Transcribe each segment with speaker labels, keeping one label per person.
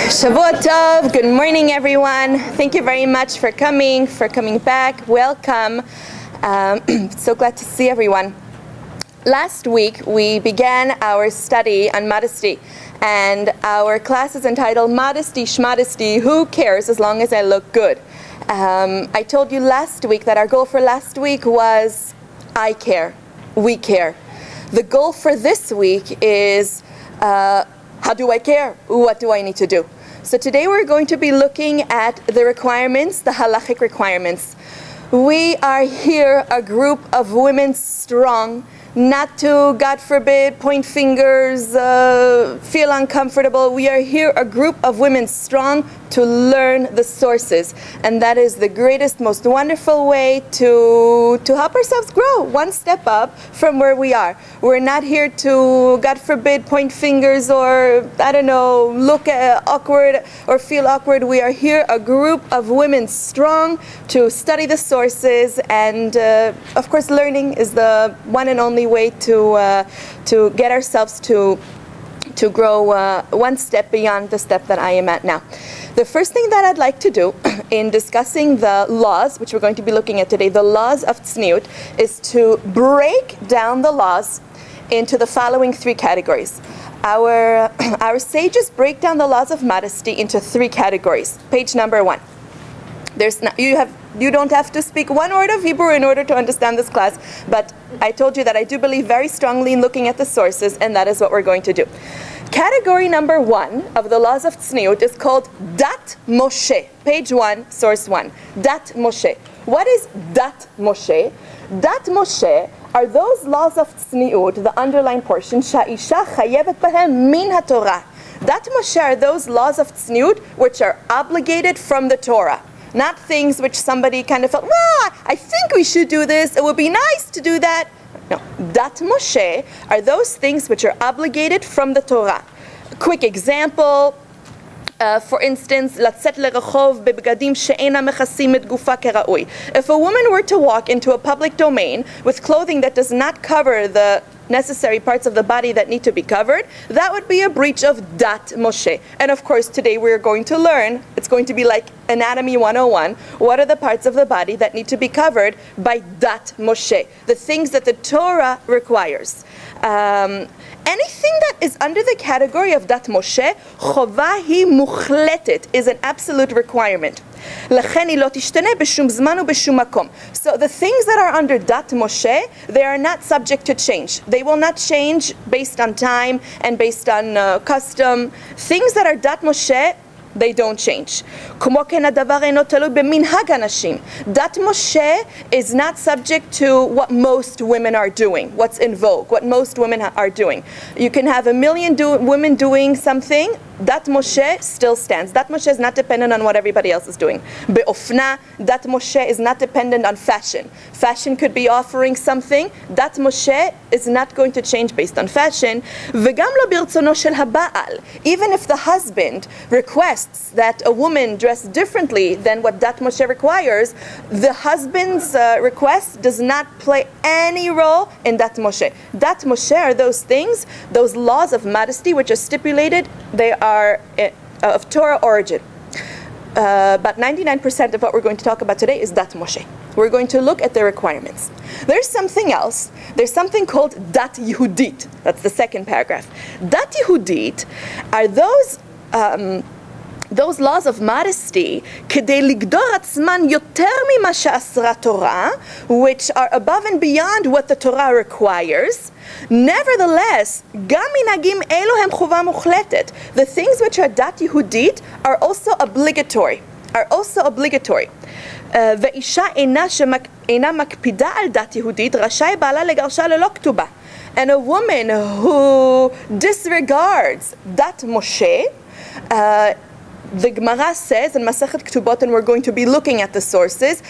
Speaker 1: Shavua Tov, good morning everyone. Thank you very much for coming back. Welcome. So glad to see everyone. Last week we began our study on modesty, and our class is entitled Modesty, Shmodesty, Who Cares as Long as I Look Good? I told you last week that our goal for last week was I care, we care. The goal for this week is how do I care? What do I need to do? So today we're going to be looking at the requirements, the halachic requirements. We are here a group of women strong, not to, God forbid, point fingers, feel uncomfortable. We are here a group of women strong to learn the sources. And that is the greatest, most wonderful way to help ourselves grow one step up from where we are. We're not here to, God forbid, point fingers or, I don't know, look awkward or feel awkward. We are here a group of women strong to study the sources, and of course learning is the one and only way to get ourselves to grow one step beyond the step that I am at now. The first thing that I'd like to do in discussing the laws, which we're going to be looking at today, the laws of tzniut, is to break down the laws into the following three categories. Our sages break down the laws of modesty into three categories. Page number 1. You don't have to speak one word of Hebrew in order to understand this class, but I told you that I do believe very strongly in looking at the sources, and that is what we're going to do. Category number 1 of the laws of tzniut is called Dat Moshe. Page 1, source 1. Dat Moshe. What is Dat Moshe? Dat Moshe are those laws of tzniut, the underlined portion, Sha'isha chayevet bahem min haTorah. Dat Moshe are those laws of tzniut which are obligated from the Torah. Not things which somebody kind of felt, well, I think we should do this, it would be nice to do that. No, Dat Moshe are those things which are obligated from the Torah. A quick example, for instance, לצאת לרחוב בבגדים שאינם מכסים את גופה כראוי. If a woman were to walk into a public domain with clothing that does not cover the necessary parts of the body that need to be covered, that would be a breach of Dat Moshe. And of course today we're going to learn, it's going to be like Anatomy 101, what are the parts of the body that need to be covered by Dat Moshe, the things that the Torah requires. Anything that is under the category of Dat Moshe, chova hi muchletet, is an absolute requirement. So the things that are under Dat Moshe, they are not subject to change. They will not change based on time and based on custom. Things that are Dat Moshe, they don't change. Dat Moshe is not subject to what most women are doing, what's in vogue, what most women are doing. You can have a million women doing something, Dat Moshe still stands. Dat Moshe is not dependent on what everybody else is doing. Be'ofna, Dat Moshe is not dependent on fashion. Fashion could be offering something. Dat Moshe is not going to change based on fashion. V'gam lo birtzono shel haba'al. Even if the husband requests that a woman dress differently than what Dat Moshe requires, the husband's request does not play any role in Dat Moshe. Dat Moshe are those things, those laws of modesty which are stipulated. They are of Torah origin. About 99% of what we're going to talk about today is Dat Moshe. We're going to look at the requirements. There's something else. There's something called Dat Yehudit. That's the second paragraph. Dat Yehudit are those laws of modesty, כדי לגדור עצמן יותר ממה שאסרה תורה, which are above and beyond what the Torah requires. Nevertheless, גם מנהגים אלו הם חובה מוחלטת. The things which are Dat Yehudit are also obligatory. ואישה אינה מקפידה על דת יהודית, רשאי בעלה לגרשה ללא כתובה. And a woman who disregards Dat Moshe, the Gemara says in Masechet Ketubot, and we're going to be looking at the sources,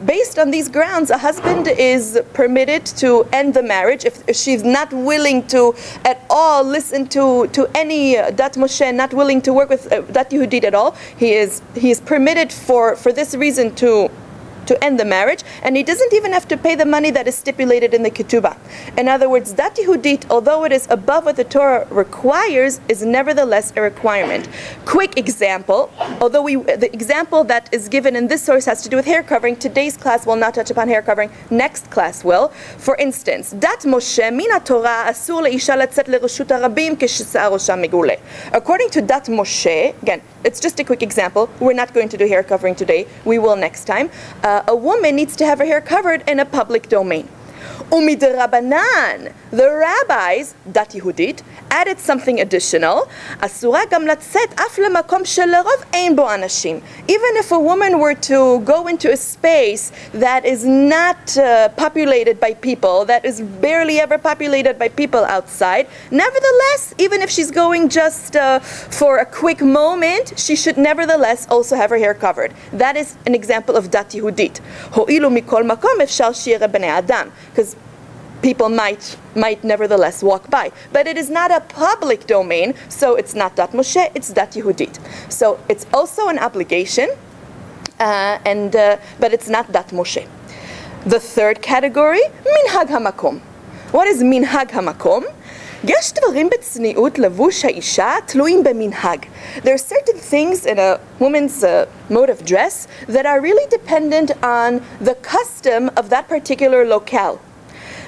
Speaker 1: based on these grounds, a husband is permitted to end the marriage if she's not willing to at all listen to any Dat Moshe, not willing to work with Dat Yehudit at all. He is permitted for this reason to to end the marriage, and he doesn't even have to pay the money that is stipulated in the ketubah. In other words, dat Yehudit, although it is above what the Torah requires, is nevertheless a requirement. Quick example, although the example that is given in this source has to do with hair covering, today's class will not touch upon hair covering, next class will. For instance, dat Moshe min haTorah asur leisha letzet lereshut harabim keshe'sa'ar rosha megule. According to dat Moshe, again, it's just a quick example. We're not going to do hair covering today. We will next time. A woman needs to have her hair covered in a public domain. Rabbanan, the rabbis, dat Yehudit, added something additional. Asura gam latzet af lemakom shelerov ein bo anashim. Even if a woman were to go into a space that is not populated by people, that is barely ever populated by people outside, nevertheless, even if she's going just for a quick moment, she should nevertheless also have her hair covered. That is an example of dat Yehudit. Ho'ilu mikol makom efshar shi'ere bnei adam. Because people might nevertheless walk by. But it is not a public domain, so it's not dat Moshe, it's dat Yehudit. So it's also an obligation, but it's not dat Moshe. The third category, minhag hamakom. What is minhag hamakom? יש דברים בצניעות לבוש האישה תלויים במנהג. There are certain things in a woman's mode of dress that are really dependent on the custom of that particular locale.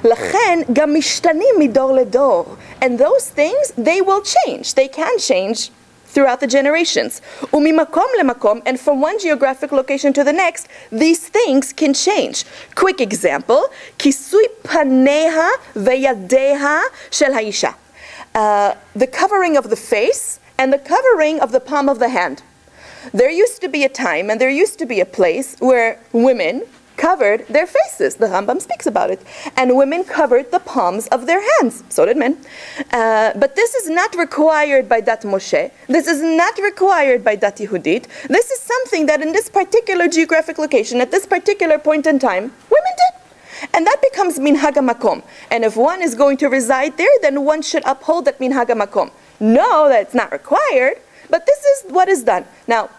Speaker 1: לכן גם משתנים מדור לדור. And those things, they will change. They can change throughout the generations. וממקום למקום, and from one geographic location to the next, these things can change. Quick example, כיסוי פניה וידיה של האישה. The covering of the face and the covering of the palm of the hand. There used to be a time and there used to be a place where women covered their faces. The Rambam speaks about it. And women covered the palms of their hands. So did men. But this is not required by dat Moshe. This is not required by dat Yehudit. This is something that in this particular geographic location, at this particular point in time, women did. And that becomes minhag hamakom. And if one is going to reside there, then one should uphold that minhag hamakom. No, that's not required, but this is what is done. Now,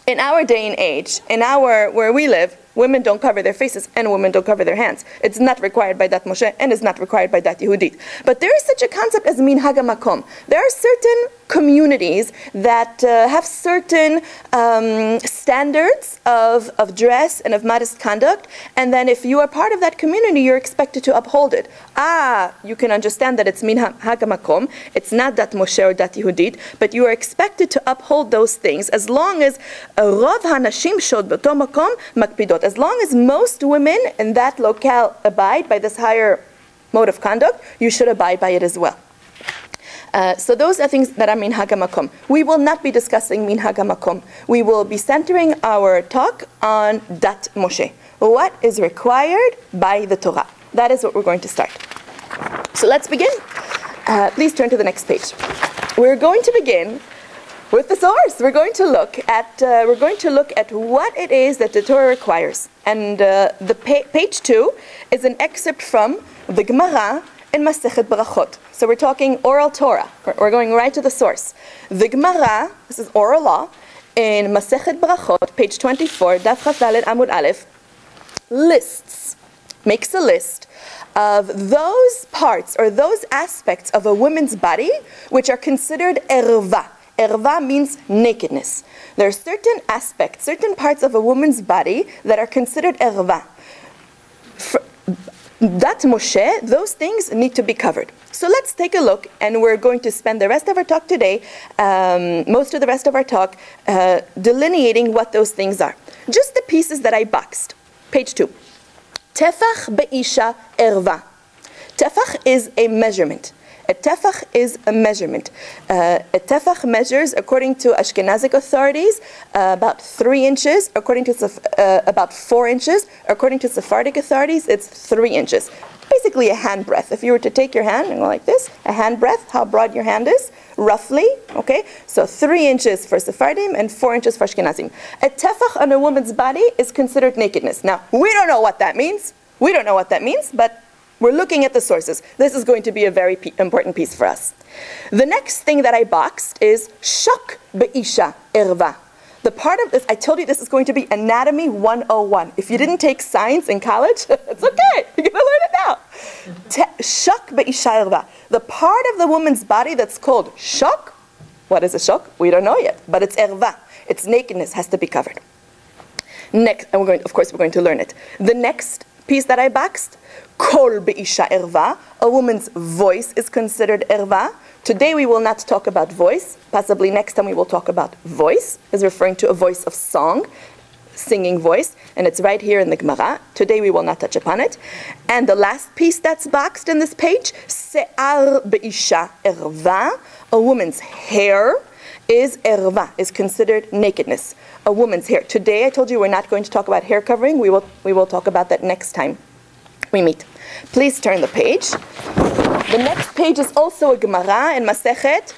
Speaker 1: in our day and age, where we live, women don't cover their faces and women don't cover their hands. It's not required by dat Moshe and is not required by dat Yehudit. But there is such a concept as minhag hamakom. There are certain communities that have certain standards of dress and of modest conduct, and then if you are part of that community, you're expected to uphold it. You can understand that it's minhag hamakom. It's not dat Moshe or dat Yehudit, but you are expected to uphold those things as long as rov hanashim shod b'to makom makpidot. As long as most women in that locale abide by this higher mode of conduct, you should abide by it as well. So those are things that are minhag hamakom. We will not be discussing minhag hamakom. We will be centering our talk on dat Moshe. What is required by the Torah? That is what we're going to start. So let's begin. Please turn to the next page. We're going to begin with the source. We're going to look at what it is that the Torah requires. And page 2 is an excerpt from the Gemara in Masechet Brachot. So we're talking oral Torah. We're going right to the source. The Gemara, this is oral law, in Masechet Brachot, page 24, Daf Chaf Dalet Amud Aleph, makes a list of those parts or those aspects of a woman's body which are considered erva. Erva means nakedness. There are certain aspects, certain parts of a woman's body that are considered erva. Dat Moshe, those things need to be covered. So let's take a look, and we're going to spend the rest of our talk today, most of the rest of our talk, delineating what those things are. Just the pieces that I boxed. Page 2. Tefach be'isha erva. Tefach is a measurement. A tefach is a measurement. A tefach measures, according to Ashkenazic authorities, about 3 inches. According to about 4 inches. According to Sephardic authorities, it's 3 inches. Basically a hand breadth. If you were to take your hand and go like this, a hand breadth, how broad your hand is, roughly, okay? So 3 inches for Sephardim and 4 inches for Ashkenazim. A tefach on a woman's body is considered nakedness. Now, we don't know what that means. We don't know what that means, but we're looking at the sources. This is going to be a very important piece for us. The next thing that I boxed is shok be'isha erva. The part of this, I told you this is going to be Anatomy 101. If you didn't take science in college, it's okay. You're going to learn it now. Shok be'isha erva. The part of the woman's body that's called shok. What is a shok? We don't know yet. But it's erva. Its nakedness has to be covered. Next, and of course we're going to learn it. The next piece that I boxed, kol be'isha erva. A woman's voice is considered erva. Today we will not talk about voice. Possibly next time we will talk about voice. Is referring to a voice of song, singing voice, and it's right here in the Gemara. Today we will not touch upon it. And the last piece that's boxed in this page, se'ar be'isha erva. A woman's hair is erva, is considered nakedness. A woman's hair. Today I told you we're not going to talk about hair covering. We will talk about that next time we meet. Please turn the page. The next page is also a Gemara in Masechet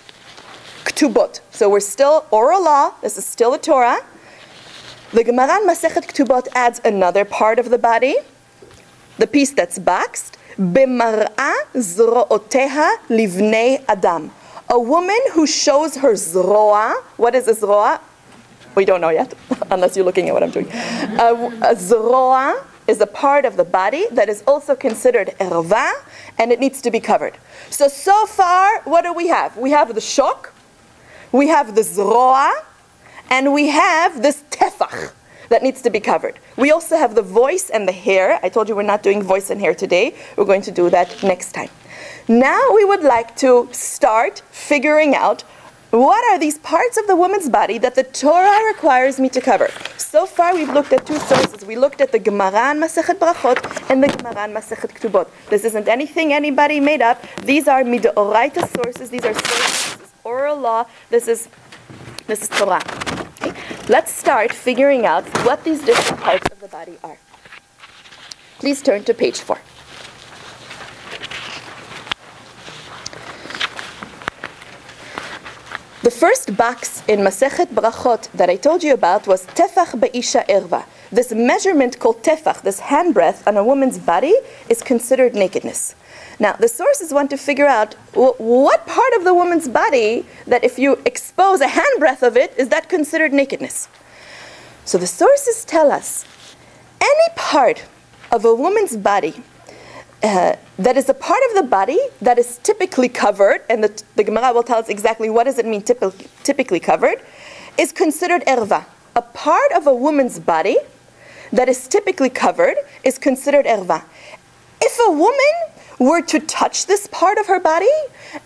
Speaker 1: Ktubot. So we're still oral law. This is still the Torah. The Gemara in Masechet Ktubot adds another part of the body. The piece that's boxed. B'mar'a zro'oteha livnei adam. A woman who shows her zroa. What is a zroa? We don't know yet, unless you're looking at what I'm doing. A zroa is a part of the body that is also considered erva, and it needs to be covered. So far, what do we have? We have the shok, we have the zroa, and we have this tefach that needs to be covered. We also have the voice and the hair. I told you we're not doing voice and hair today. We're going to do that next time. Now we would like to start figuring out what are these parts of the woman's body that the Torah requires me to cover. So far we've looked at two sources. We looked at the Gemara in Masechet Brachot and the Gemara in Masechet Ktubot. This isn't anything anybody made up. These are midoraita sources. These are sources. This is oral law. This is Torah. Okay? Let's start figuring out what these different parts of the body are. Please turn to page 4. The first box in Masechet Brachot that I told you about was tefach be'isha erva. This measurement called tefach, this handbreadth on a woman's body, is considered nakedness. Now, the sources want to figure out what part of the woman's body that if you expose a handbreadth of it, is that considered nakedness? So the sources tell us any part of a woman's body that is a part of the body that is typically covered, and the Gemara will tell us exactly what does it mean typically covered, is considered erva. A part of a woman's body that is typically covered is considered erva. If a woman were to touch this part of her body,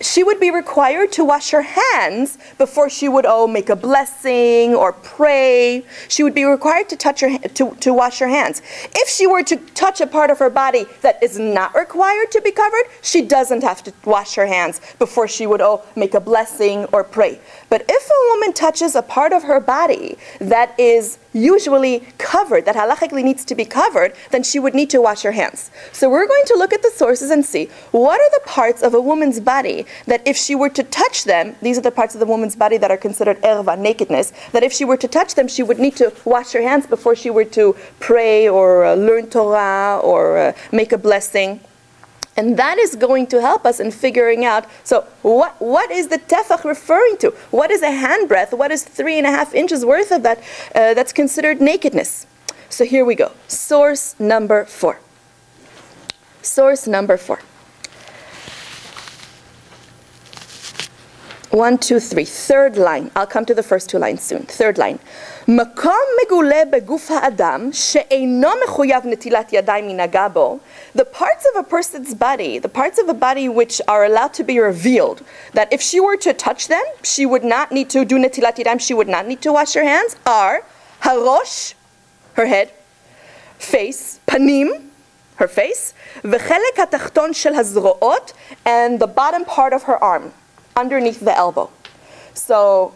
Speaker 1: she would be required to wash her hands before she would make a blessing or pray. She would be required to wash her hands. If she were to touch a part of her body that is not required to be covered, she doesn't have to wash her hands before she would make a blessing or pray. But if a woman touches a part of her body that is usually covered, that halachically needs to be covered, then she would need to wash her hands. So we're going to look at the sources and see what are the parts of a woman's body that if she were to touch them, these are the parts of the woman's body that are considered erva, nakedness, that if she were to touch them, she would need to wash her hands before she were to pray or learn Torah or make a blessing. And that is going to help us in figuring out, so what is the tefach referring to? What is a handbreadth? What is 3.5 inches worth of that that's considered nakedness? So here we go. Source number 4. Source number 4. 1, 2, 3. Third line. I'll come to the first 2 lines soon. Third line. מקום מגולה בגוף האדם שאינו מחויב נטילת ידיים מנגע בו. The parts of a person's body, the parts of a body which are allowed to be revealed, that if she were to touch them, she would not need to do netilat yadayim, she would not need to wash her hands, are harosh, her head, face, panim, her face, וחלק התחתון של הזרועות, and the bottom part of her arm, underneath the elbow. So,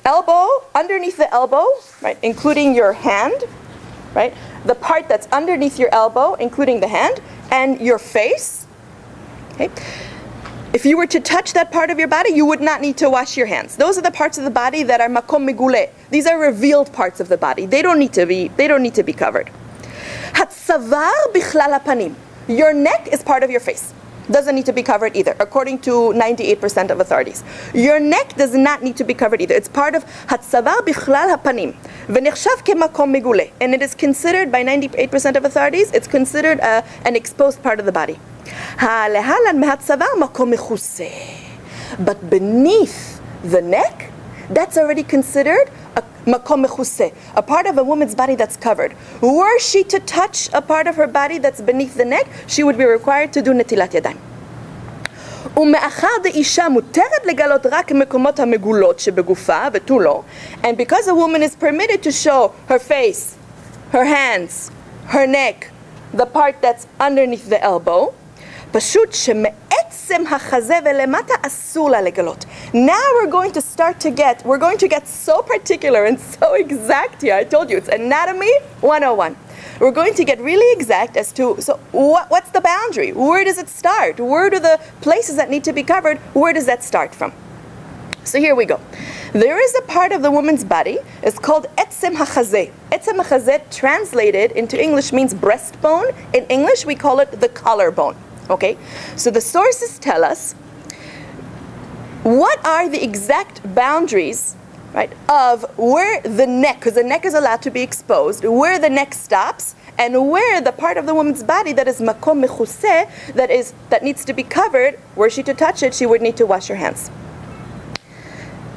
Speaker 1: elbow, underneath the elbow, right, including your hand, right, the part that's underneath your elbow, including the hand, and your face, okay. If you were to touch that part of your body, you would not need to wash your hands. Those are the parts of the body that are makom megule. These are revealed parts of the body. They don't need to be covered. Hatzavar bichlal hapanim. Your neck is part of your face. doesn't need to be covered either, according to 98% of authorities. Your neck does not need to be covered either. It's part of hatzavar bichlal hapanim, v'nechshav kemakom megule, and it is considered by 98% of authorities, it's considered an exposed part of the body. Ha'lehalan mehatzavar makom mechuseh. But beneath the neck, that's already considered a makom mechuseh, a part of a woman's body that's covered. Were she to touch a part of her body that's beneath the neck, she would be required to do netilat yadayim. And because a woman is permitted to show her face, her hands, her neck, the part that's underneath the elbow, now we're going to get so particular and so exact here. I told you, it's Anatomy 101. We're going to get really exact as to, so what's the boundary? Where does it start? Where do the places that need to be covered, where does that start from? So here we go. There is a part of the woman's body, it's called etzem hachazeh. Etzem hachazeh translated into English means breastbone. In English we call it the collarbone. Okay, so the sources tell us what are the exact boundaries, right, of where the neck, because the neck is allowed to be exposed, where the neck stops, and where the part of the woman's body that is makom mechuseh, that needs to be covered, were she to touch it, she would need to wash her hands.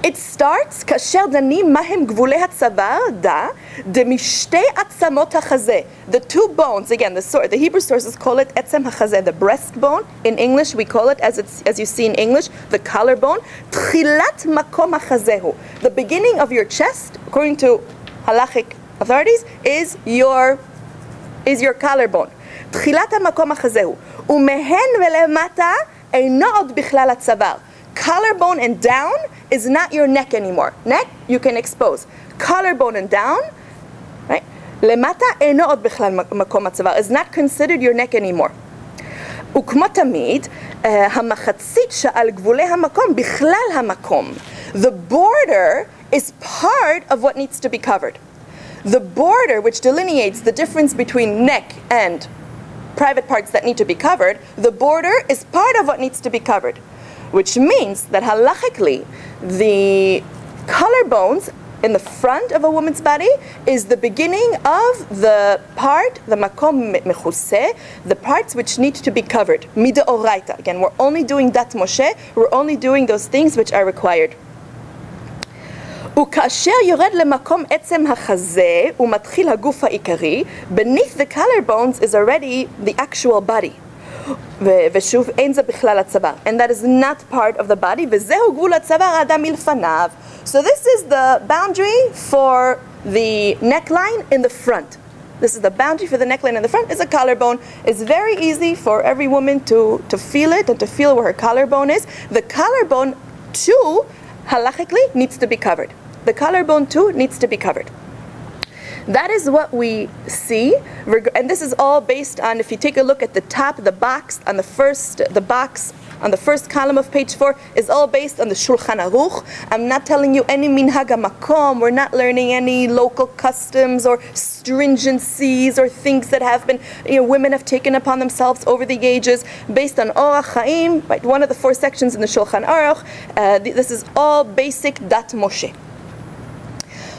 Speaker 1: It starts kasher danim mahem gvulei hatzavar da demishtei atzamot hachazeh. The two bones, again, the Hebrew sources call it etzem hachazeh, the breastbone. In English, we call it, as you see in English, the collarbone. Tchilat makom hachazehu. The beginning of your chest, according to halachic authorities, is your collarbone. Tchilat makom hachazehu. Umehen velemata eino od bichlal hatzavar. Collarbone and down is not your neck anymore. Neck, you can expose. Collarbone and down, right? Lemata eino od bichlal makom hatzavar is not considered your neck anymore. וכמו תמיד, המחצית שעל גבולי המקום בכלל המקום. The border is part of what needs to be covered. The border, which delineates the difference between neck and private parts that need to be covered, the border is part of what needs to be covered. Which means that halachically, the collarbones in the front of a woman's body is the beginning of the part, the makom mechuseh, the parts which need to be covered. Mideoraita. Again, we're only doing dat Moshe, we're only doing those things which are required. וכאשר יורד למקום עצם החזה ומתחיל הגוף העיקרי, beneath the collarbones is already the actual body. ושוב, אין זה בכלל הצוואר. And that is not part of the body. וזהו גבול הצוואר האדם מלפניו. So this is the boundary for the neckline in the front. This is the boundary for the neckline in the front. Is a collarbone. It's very easy for every woman to feel it and to feel where her collarbone is. The collarbone too, halachically, needs to be covered. The collarbone too needs to be covered. That is what we see, and this is all based on, if you take a look at the top, the box on the first column of page 4 is all based on the Shulchan Aruch. I'm not telling you any minhag makom. We're not learning any local customs or stringencies or things that have been, women have taken upon themselves over the ages, based on Orach Chaim, right? One of the 4 sections in the Shulchan Aruch. This is all basic dat Moshe.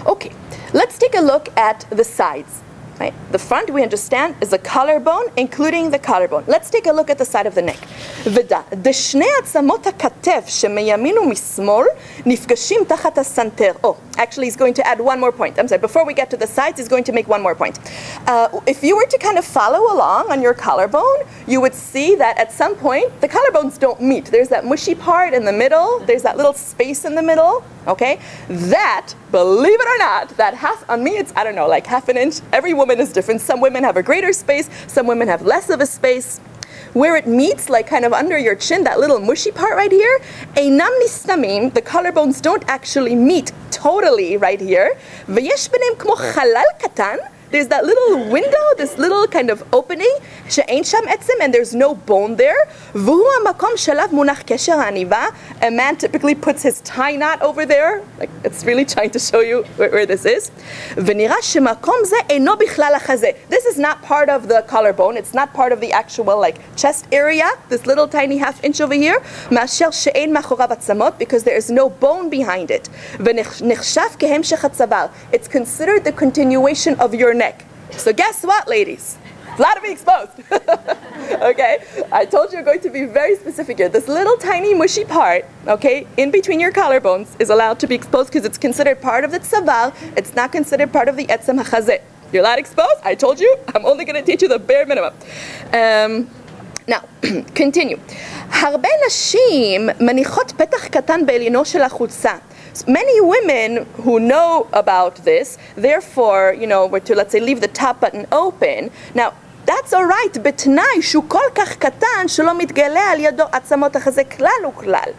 Speaker 1: Okay. Let's take a look at the sides. Right? The front, we understand, is the collarbone, including the collarbone. Let's take a look at the side of the neck. ודע, דשני עצמות הכתף שמימין ומשמאל נפגשים תחת הסנטר. Oh, actually he's going to add one more point. I'm sorry, before we get to the sides, he's going to make one more point. If you were to kind of follow along on your collarbone, you would see that at some point, the collarbones don't meet. There's that mushy part in the middle. There's that little space in the middle. Okay? That, believe it or not, that half, on me it's, I don't know, like half an inch. Every woman is different. Some women have a greater space. Some women have less of a space. Where it meets, like kind of under your chin, that little mushy part right here, einam nistamim, the collarbones don't actually meet totally right here. V'yesh b'neim kmo chalal katan, there's that little window, this little kind of opening, שאין שם עצם, and there's no bone there. והוא המקום שלב מונח קשר העניבה. A man typically puts his tie knot over there. Like, it's really trying to show you where this is. ונראה שמקום זה אינו בכלל החזה. This is not part of the collarbone. It's not part of the actual like chest area, this little tiny half inch over here. מאשר שאין מאחוריו עצמות, because there is no bone behind it. ונחשב כהמשך הצוואר. It's considered the continuation of your neck. So guess what, ladies? It's allowed to be exposed. Okay? I told you I'm going to be very specific here. This little tiny mushy part, okay, in between your collarbones is allowed to be exposed because it's considered part of the tzavar. It's not considered part of the etzem hachazeh. You're allowed exposed? I told you. I'm only going to teach you the bare minimum. Now, continue. הרבה נשים מניחות פתח קטן בעליונו של החולצה. Many women who know about this, therefore, were to, let's say, leave the top button open. Now, that's all right, בתנאי שהוא כל כך קטן שלא מתגלה על ידו עצמות החזה כלל וכלל.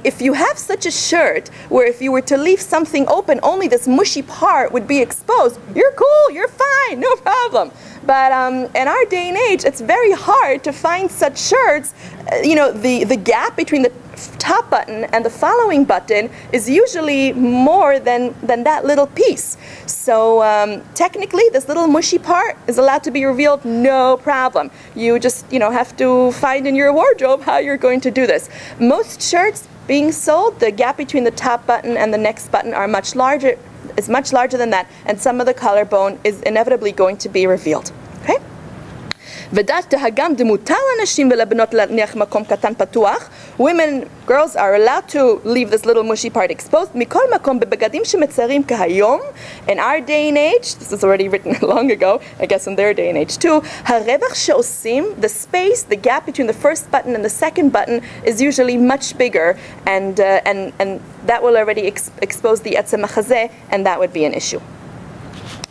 Speaker 1: If you have such a shirt where if you were to leave something open, only this mushy part would be exposed, you're cool, you're fine, no problem. But in our day and age, it's very hard to find such shirts. The gap between the top button and the following button is usually more than that little piece. So technically, this little mushy part is allowed to be revealed, no problem. You just have to find in your wardrobe how you're going to do this. Most shirts being sold, the gap between the top button and the next button are much larger. Is much larger than that, and some of the collarbone is inevitably going to be revealed. Okay? Women, girls are allowed to leave this little mushy part exposed. In our day and age, this is already written long ago, I guess in their day and age too, the space, the gap between the first button and the second button is usually much bigger, and that will already expose the etzem hachazeh, and that would be an issue.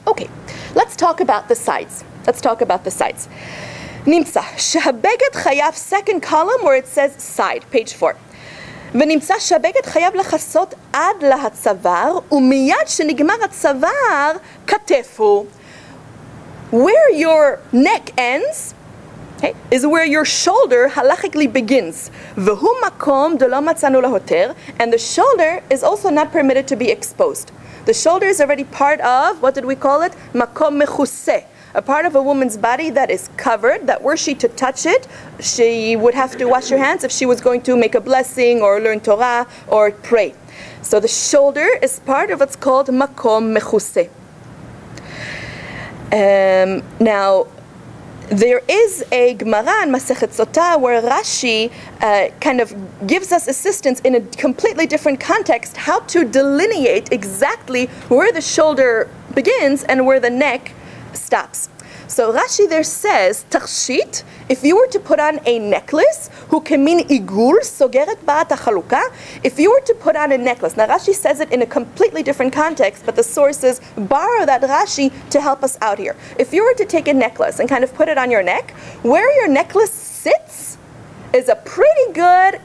Speaker 1: Okay, let's talk about the sides. נמצא שהבגד חייב, second column where it says side, page 4. ונמצא שהבגד חייב לחסות עד להצוואר, ומיד שנגמר הצוואר, כתפו. Where your neck ends, okay, is where your shoulder halachically begins. והוא מקום דלא מצאנו להותר, and the shoulder is also not permitted to be exposed. The shoulder is already part of, what did we call it? מקום מכוסה. A part of a woman's body that is covered, that were she to touch it, she would have to wash her hands if she was going to make a blessing or learn Torah or pray. So the shoulder is part of what's called makom mechuseh. Now, there is a Gemara in Masechet Sotah where Rashi kind of gives us assistance in a completely different context, how to delineate exactly where the shoulder begins and where the neck stops. So Rashi there says, Tachshit, if you were to put on a necklace, hu kemin igul, sogeret ba'at hachaluka, if you were to put on a necklace, now Rashi says it in a completely different context, but the sources borrow that Rashi to help us out here. If you were to take a necklace and kind of put it on your neck, where your necklace sits is a pretty good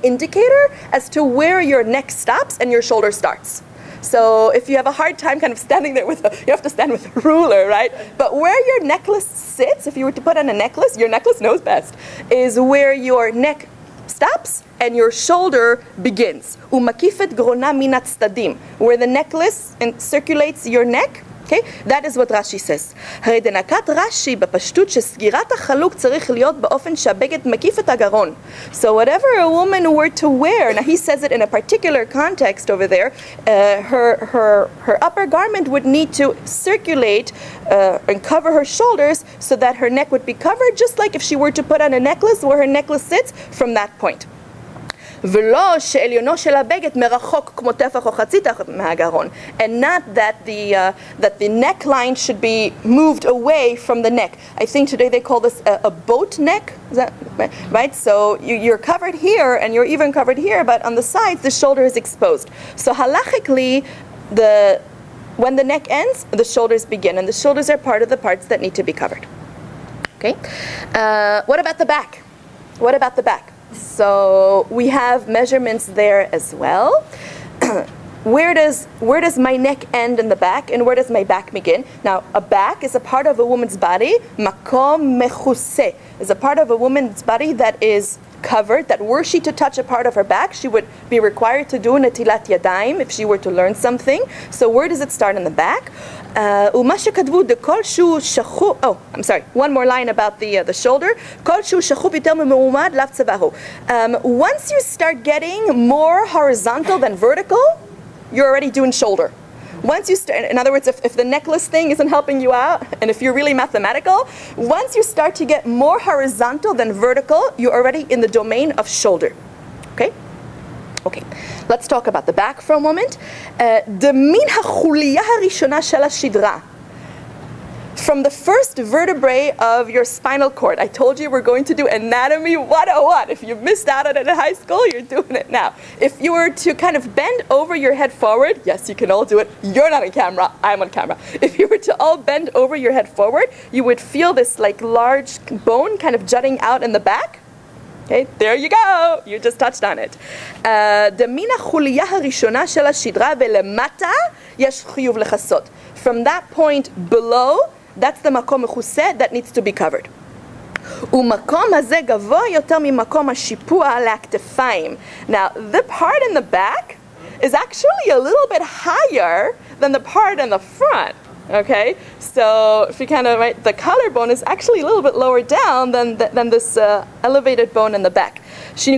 Speaker 1: indicator as to where your neck stops and your shoulder starts. So if you have a hard time kind of standing there you have to stand with a ruler, right? But where your necklace sits, if you were to put on a necklace, your necklace knows best, is where your neck stops and your shoulder begins. Umakifet grona minat stadim, where the necklace circulates your neck. Okay, that is what Rashi says. הרי דנקת רש"י בפשטות שסגירת החלוק צריך להיות באופן שהבגד מקיף את הגרון. So whatever a woman were to wear, now he says it in a particular context over there, her upper garment would need to circulate and cover her shoulders so that her neck would be covered, just like if she were to put on a necklace where her necklace sits from that point. ולא שעליונו של הבגד מרחוק כמו טפח או חצי טפח מהגרון, and not that the neckline should be moved away from the neck. I think today they call this a boat neck, is that right? So you're covered here and you're even covered here, but on the sides the shoulder is exposed. So halachically, when the neck ends, the shoulders begin, and the shoulders are part of the parts that need to be covered. Okay. What about the back? What about the back? So we have measurements there as well. where does my neck end in the back, and where does my back begin? Now, a back is a part of a woman's body. Makom mechuse is a part of a woman's body that is covered, that were she to touch a part of her back, she would be required to do netilat yadayim if she were to learn something. So where does it start in the back? Oh, I'm sorry. One more line about the shoulder. Once you start getting more horizontal than vertical, you're already doing shoulder. Once you start, in other words, if the necklace thing isn't helping you out, and if you're really mathematical, once you start to get more horizontal than vertical, you're already in the domain of shoulder. Okay? Okay. Let's talk about the back for a moment. From the first vertebrae of your spinal cord. I told you we're going to do Anatomy 101. If you missed out on it in high school, you're doing it now. If you were to kind of bend over your head forward, yes, you can all do it. You're not on camera, I'm on camera. If you were to all bend over your head forward, you would feel this like large bone kind of jutting out in the back. Okay, there you go. You just touched on it. From that point below, that's the makom mechuseh that needs to be covered. Now, the part in the back is actually a little bit higher than the part in the front. Okay, so if you kind of, right, the collarbone is actually a little bit lower down than this elevated bone in the back. So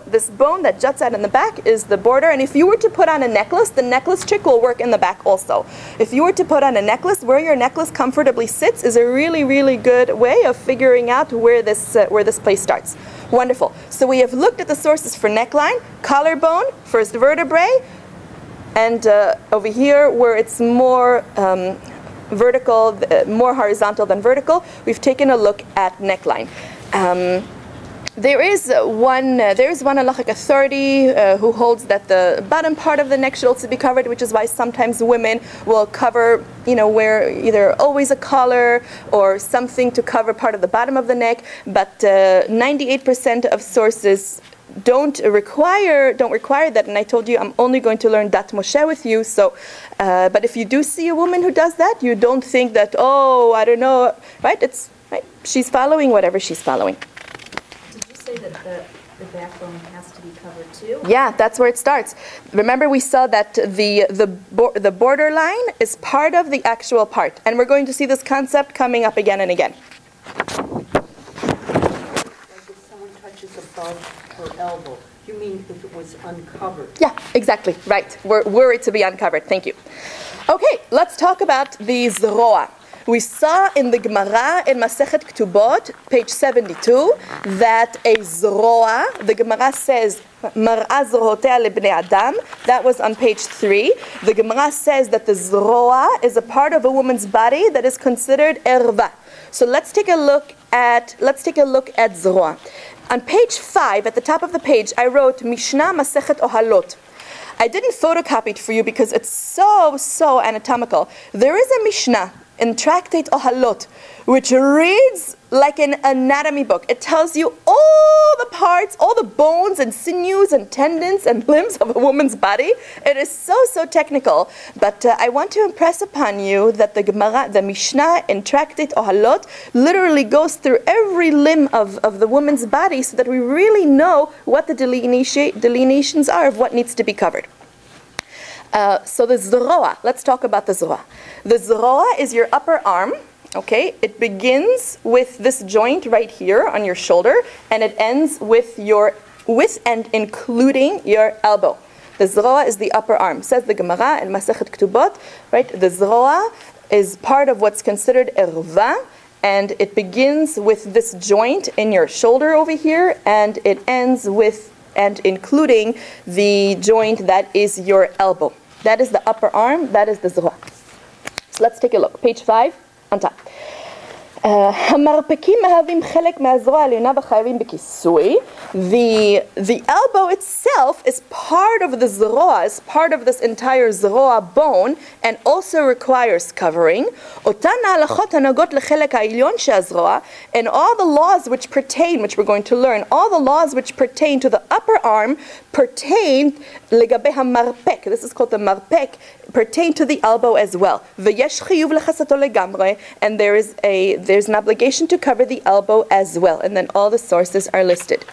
Speaker 1: this bone that juts out in the back is the border, and if you were to put on a necklace, the necklace trick will work in the back also. If you were to put on a necklace, where your necklace comfortably sits is a really, really good way of figuring out where this place starts. Wonderful. So we have looked at the sources for neckline, collarbone, first vertebrae, and over here, where it's more vertical, more horizontal than vertical, we've taken a look at neckline. There is one halachic authority who holds that the bottom part of the neck should also be covered, which is why sometimes women will cover, wear either always a collar or something to cover part of the bottom of the neck. But 98% of sources don't require that, and I told you I'm only going to learn Dat Moshe with you. So, but if you do see a woman who does that, you don't think that, oh, I don't know, right? It's right. She's following whatever she's following.
Speaker 2: Did you say that the backbone has to be covered too?
Speaker 1: Yeah, that's where it starts. Remember, we saw that the borderline is part of the actual part, and we're going to see this concept coming up again and again.
Speaker 3: Above her elbow. You mean if it was uncovered?
Speaker 1: Yeah, exactly. Right. Were it to be uncovered. Thank you. Okay, let's talk about the zroa. We saw in the Gemara in Masechet Ketubot, page 72, that a zroa, the Gemara says, Mar'a zrootea lebnei Adam. That was on page 3. The Gemara says that the zroa is a part of a woman's body that is considered erva. So let's take a look at zroa. On page 5, at the top of the page, I wrote Mishnah Masechet Ohalot. I didn't photocopy it for you because it's so anatomical. There is a Mishnah in Tractate Ohalot, which reads like an anatomy book. It tells you all the parts, all the bones and sinews and tendons and limbs of a woman's body. It is so technical. But I want to impress upon you that the Gemara, the Mishnah in Tractate Ohalot, literally goes through every limb of the woman's body so that we really know what the delineations are of what needs to be covered. So the zroa, let's talk about the zroa. The zroa is your upper arm, okay? It begins with this joint right here on your shoulder, and it ends with and including your elbow. The zroa is the upper arm. Says the Gemara in Masechet Ketubot, right? The zroa is part of what's considered erva, and it begins with this joint in your shoulder over here, and it ends with and including the joint that is your elbow. That is the upper arm, that is the zroa. So let's take a look. Page 5 on top. המרפקים מהווים חלק מהזרוע העליונה וחייבים בכיסוי. The elbow itself is part of the zroa, is part of this entire zroa bone, and also requires covering. אותן ההלכות הנוגעות לחלק העליון שהזרוע, and all the laws which pertain, which we're going to learn, all the laws which pertain to the upper arm pertain לגבי המרפק. This is called the marpek, pertain to the elbow as well. ויש חיוב לכסתו לגמרי, and there's an obligation to cover the elbow as well, and then all the sources are listed.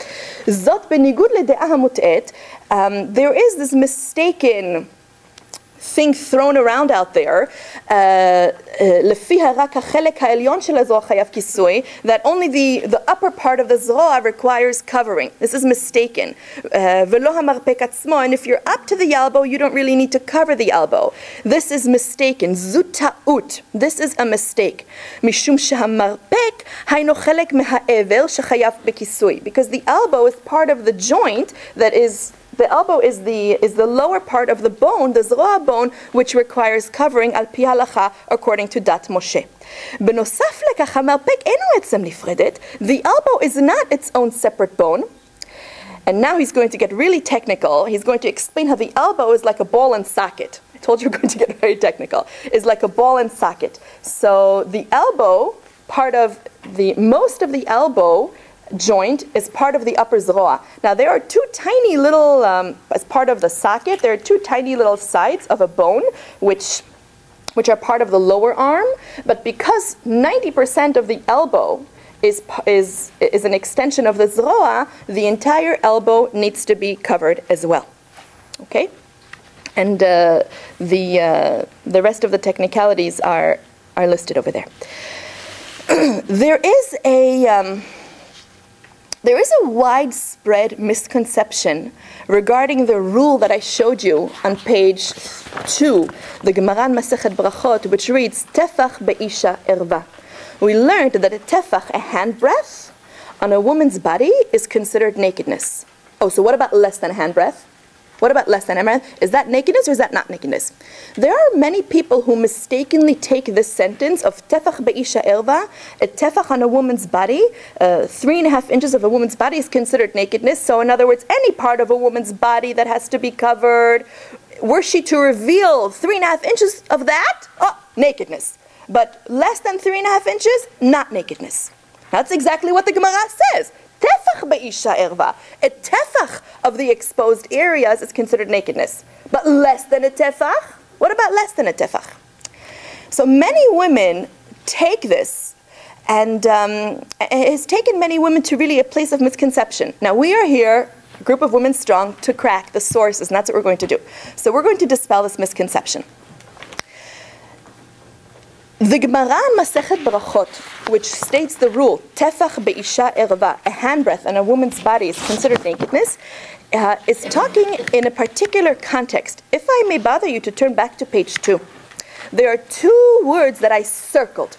Speaker 1: זאת בניגוד לדעה המוטעית, there is this mistaken thing thrown around out there, לפיה רק החלק העליון של הזרוע חייב כיסוי, that only the upper part of the זרוע requires covering. This is mistaken. ולא המרפק עצמו, and if you're up to the elbow, you don't really need to cover the elbow. This is mistaken. זו טעות. This is a mistake. משום שהמרפק היינו חלק מהעבר שחייב בכיסוי. Because the elbow is part of the joint that is the elbow is the lower part of the bone, the zroa bone, which requires covering al pi halacha according to Dat Moshe. בנוסף לכך, המרפק אינו עצם נפרדת. The elbow is not its own separate bone. And now he's going to get really technical. He's going to explain how the elbow is like a ball and socket. I told you we're going to get very technical. It's like a ball and socket. So the elbow, most of the elbow joint is part of the upper zroa. Now there are two tiny little, as part of the socket, there are two tiny little sides of a bone which are part of the lower arm, but because 90% of the elbow is an extension of the zroa, the entire elbow needs to be covered as well. Okay? And the rest of the technicalities are listed over there. There is a widespread misconception regarding the rule that I showed you on page 2, the Gemara in Masechet Brachot, which reads, Tefach be'isha erva. We learned that a tefach, a handbreadth, on a woman's body is considered nakedness. Oh, so what about less than a handbreadth? What about less than a handbreadth? Is that nakedness or is that not nakedness? There are many people who mistakenly take this sentence of tefach be'isha erva, a tefach on a woman's body, 3.5 inches of a woman's body is considered nakedness. So in other words, any part of a woman's body that has to be covered, were she to reveal 3.5 inches of that, oh, nakedness. But less than 3.5 inches, not nakedness. That's exactly what the Gemara says. Tefach be'isha erva. A tefach of the exposed areas is considered nakedness. But less than a tefach? What about less than a tefach? So many women take this, and it has taken many women to really a place of misconception. Now we are here, a group of women strong, to crack the sources, and that's what we're going to do. So we're going to dispel this misconception. The Gemara in Masechet Brachot, which states the rule, Tefach be'isha erva, a handbreadth on a woman's body is considered nakedness, is talking in a particular context. If I may bother you to turn back to page 2. There are two words that I circled.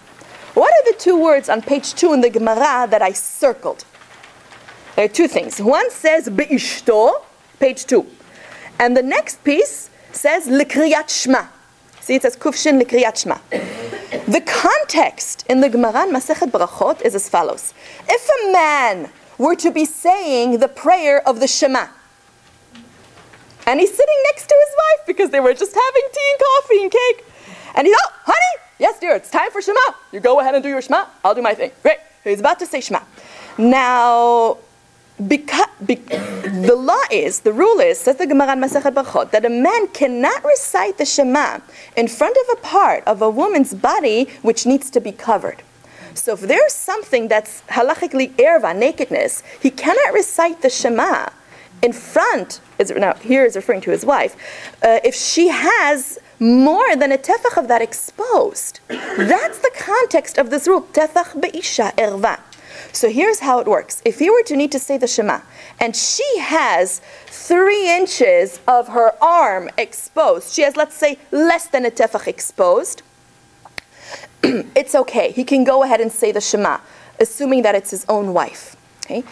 Speaker 1: What are the two words on page 2 in the Gemara that I circled? There are two things. One says be'ishto, page 2. And the next piece says l'kriyat shma. See, it says kufshin l'kriyat shma. The context in the Gemara in Masechet Brachot is as follows. If a man were to be saying the prayer of the Shema, and he's sitting next to his wife because they were just having tea and coffee and cake, and he's, oh, honey, yes, dear, it's time for Shema. You go ahead and do your Shema. I'll do my thing. Great. He's about to say Shema. Now, the rule is, says the Gemara in Masechet Brachot, that a man cannot recite the Shema in front of a part of a woman's body which needs to be covered. So if there's something that's halachically erva, nakedness, he cannot recite the Shema in front, now here is referring to his wife, if she has more than a tefach of that exposed. That's the context of this rule, tefach be'isha erva. So here's how it works. If he were to need to say the Shema, and she has 3 inches of her arm exposed, she has, let's say, less than a tefach exposed, it's okay. He can go ahead and say the Shema, assuming that it's his own wife. Okay?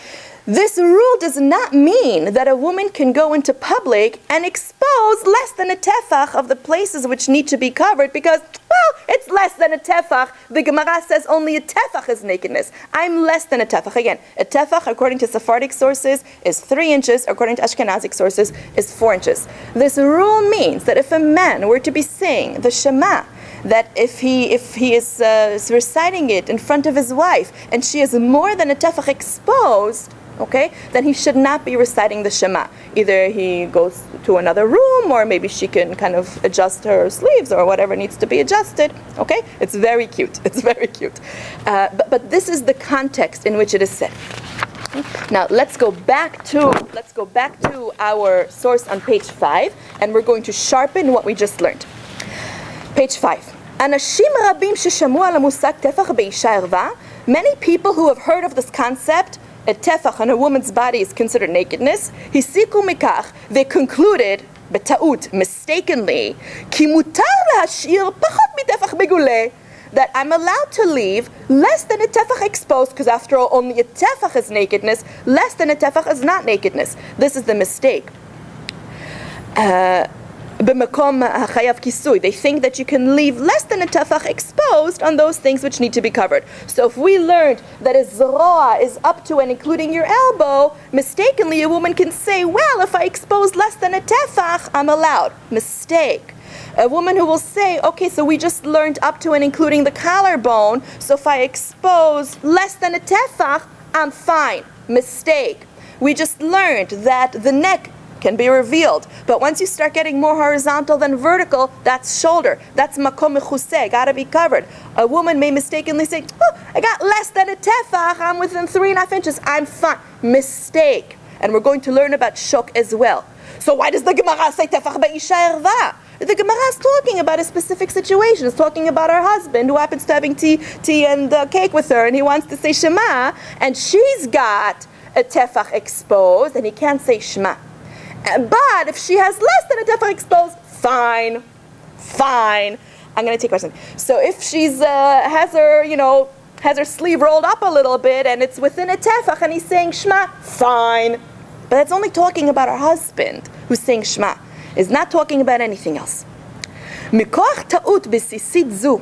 Speaker 1: This rule does not mean that a woman can go into public and expose less than a tefach of the places which need to be covered because, well, it's less than a tefach. The Gemara says only a tefach is nakedness. I'm less than a tefach. Again, a tefach, according to Sephardic sources, is 3 inches. According to Ashkenazic sources, is 4 inches. This rule means that if a man were to be saying the Shema, that if he is reciting it in front of his wife and she is more than a tefach exposed, okay, then he should not be reciting the Shema. Either he goes to another room, or maybe she can kind of adjust her sleeves or whatever needs to be adjusted. Okay, it's very cute. It's very cute. But this is the context in which it is said. Now let's go back to our source on page 5, and we're going to sharpen what we just learned. Page 5. אנשים רבים ששמעו על המושג טפח באישה ערווה, many people who have heard of this concept, a tefach on a woman's body is considered nakedness, הסיקו מכך, they concluded, בטעות, mistakenly, כי מותר להשאיר פחות מטפח מגולה, that I'm allowed to leave less than a tefach exposed, because after all, only a tefach is nakedness, less than a tefach is not nakedness. This is the mistake. B'makom hachayav kisui. They think that you can leave less than a tefach exposed on those things which need to be covered. So if we learned that a zroa is up to and including your elbow, mistakenly a woman can say, well, if I expose less than a tefach, I'm allowed. Mistake. A woman who will say, okay, so we just learned up to and including the collarbone, so if I expose less than a tefach, I'm fine. Mistake. We just learned that the neck can be revealed, but once you start getting more horizontal than vertical, that's shoulder, that's makom mechuseh, gotta be covered. A woman may mistakenly say, oh, I got less than a tefach, I'm within 3.5 inches, I'm fine. Mistake. And we're going to learn about shok as well. So why does the Gemara say tefach be'isha erva? The Gemara is talking about a specific situation. It's talking about her husband who happens to having tea and cake with her, and he wants to say Shema, and she's got a tefach exposed, and he can't say Shema. But if she has less than a tefach exposed, fine. I'm going to take question. So if she's has her sleeve rolled up a little bit and it's within a tefach and he's saying Shema, fine. But it's only talking about her husband who's saying Shema. It's not talking about anything else. מכוח טעות בסיסית זו,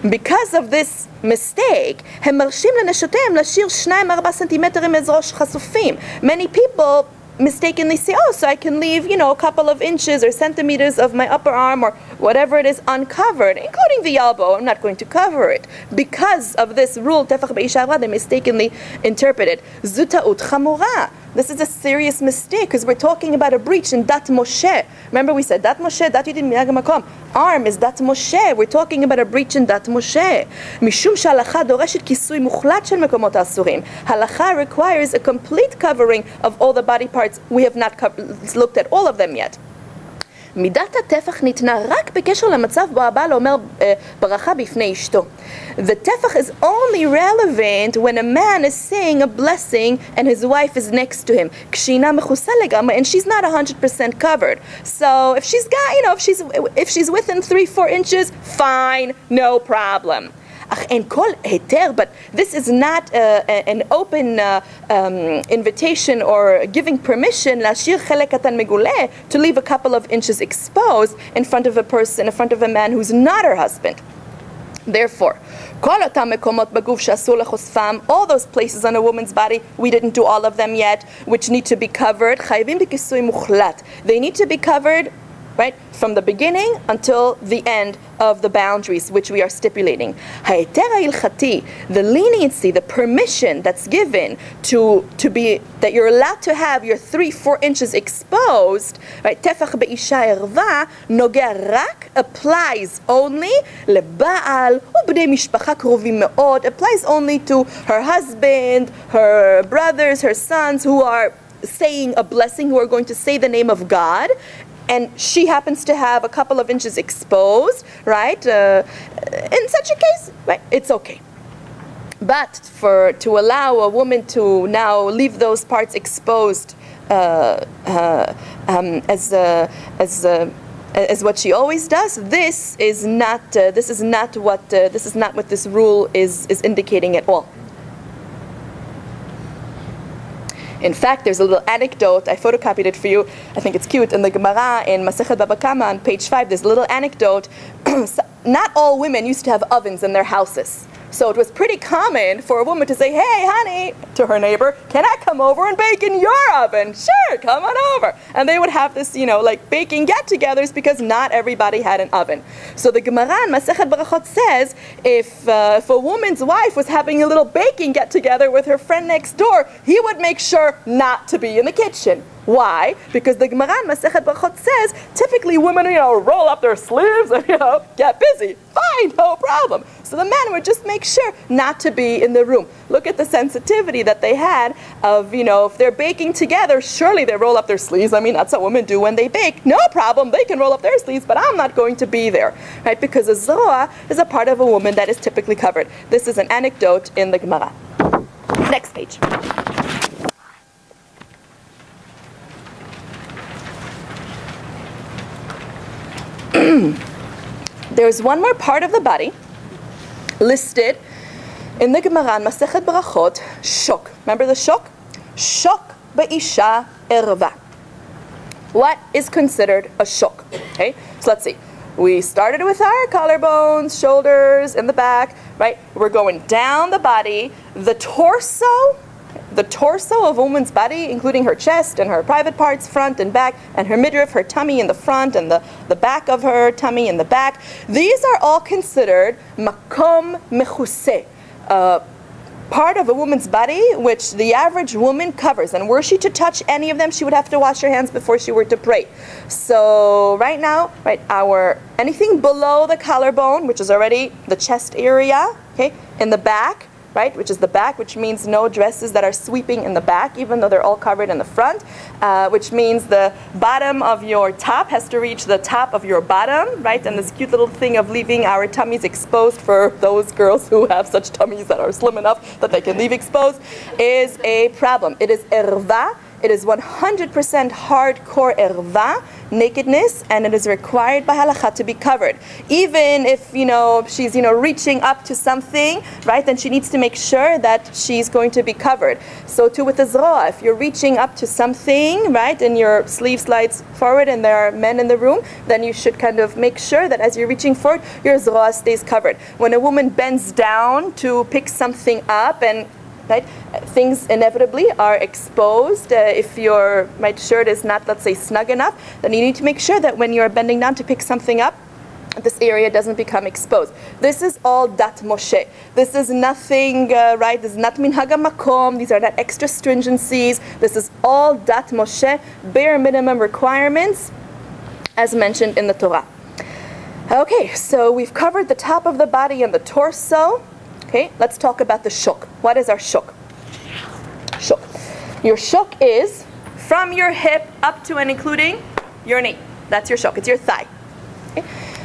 Speaker 1: because of this mistake, הם מרשים לנשותיהם לשיר 2-4 סנטימטרים מזרוש חשופים. Many people mistakenly say, oh, so I can leave, a couple of inches or centimeters of my upper arm or whatever it is uncovered, including the elbow. I'm not going to cover it. Because of this rule, tefach be'isha arva, they mistakenly interpreted. Zu ta'ut chamura. This is a serious mistake because we're talking about a breach in Dat Moshe. Remember we said Dat Moshe, Dat Yidin Minhag HaMakom. Arm is Dat Moshe. We're talking about a breach in Dat Moshe. Mishum שההלכה דורשת כיסוי מוחלט של מקומות האסורים. Halacha requires a complete covering of all the body parts. We have not looked at all of them yet. מידת הטפח ניתנה רק בקשר למצב בו הבעל אומר ברכה בפני אשתו. The tefach is only relevant when a man is saying a blessing and his wife is next to him. כשאינה מכוסה לגמרי, and she's not 100% covered. So if she's got, if she's within 3-4 inches, fine, no problem. But this is not an open invitation or giving permission to leave a couple of inches exposed in front of a person, in front of a man who's not her husband. Therefore, all those places on a woman's body, we didn't do all of them yet, which need to be covered. They need to be covered, right, from the beginning until the end of the boundaries which we are stipulating. The leniency, the permission that's given to be, that you're allowed to have your 3-4 inches exposed, right, tefach be'isha erva, nogeh rak, applies only leba'al u'bnei mishpacha krovim me'od, applies only to her husband, her brothers, her sons who are saying a blessing, who are going to say the name of God, and she happens to have a couple of inches exposed, right? In such a case, right, it's okay. But to allow a woman to now leave those parts exposed as what she always does, this is not what this rule is indicating at all. In fact, there's a little anecdote. I photocopied it for you. I think it's cute. In the Gemara in Masechet Baba Kama on page 5, there's a little anecdote. Not all women used to have ovens in their houses. So it was pretty common for a woman to say, hey, honey, to her neighbor, can I come over and bake in your oven? Sure, come on over. And they would have this, like baking get-togethers because not everybody had an oven. So the Gemara in Masechet Berachot says, if a woman's wife was having a little baking get-together with her friend next door, he would make sure not to be in the kitchen. Why? Because the Gemara in Masechet Berachot says, typically women, roll up their sleeves and, get busy. Fine, no problem. So the man would just make sure not to be in the room. Look at the sensitivity that they had of, if they're baking together, surely they roll up their sleeves. I mean, that's what women do when they bake. No problem, they can roll up their sleeves, but I'm not going to be there, right? Because a zroa is a part of a woman that is typically covered. This is an anecdote in the Gemara. Next page. There's one more part of the body listed in the Gemara in Masechet Berachot, shok. Remember the shok? Shok be'isha erva. What is considered a shok? Okay, so let's see. We started with our collarbones, shoulders, in the back, right? We're going down the body, the torso of a woman's body, including her chest and her private parts, front and back, and her midriff, her tummy in the front, and the back of her tummy in the back. These are all considered makom mechuseh, part of a woman's body which the average woman covers. And were she to touch any of them, she would have to wash her hands before she were to pray. So right now, anything below the collarbone, which is already the chest area, okay, in the back, right, which is the back, which means no dresses that are sweeping in the back, even though they're all covered in the front, which means the bottom of your top has to reach the top of your bottom, right, and this cute little thing of leaving our tummies exposed for those girls who have such tummies that are slim enough that they can leave exposed is a problem. It is erva. It is 100% hardcore erva, nakedness, and it is required by halakha to be covered. Even if, she's, reaching up to something, right, then she needs to make sure that she's going to be covered. So too with the zroa, if you're reaching up to something, right, and your sleeve slides forward and there are men in the room, then you should kind of make sure that as you're reaching forward, your zroa stays covered. When a woman bends down to pick something up and right, things inevitably are exposed. If your shirt is not, let's say, snug enough, then you need to make sure that when you're bending down to pick something up, this area doesn't become exposed. This is all dat Moshe. This is nothing, right? This is not minhag makom. These are not extra stringencies. This is all dat Moshe, bare minimum requirements, as mentioned in the Torah. Okay, so we've covered the top of the body and the torso. Okay, let's talk about the shok. What is our shok? Shok. Your shok is from your hip up to and including your knee. That's your shok. It's your thigh. Okay?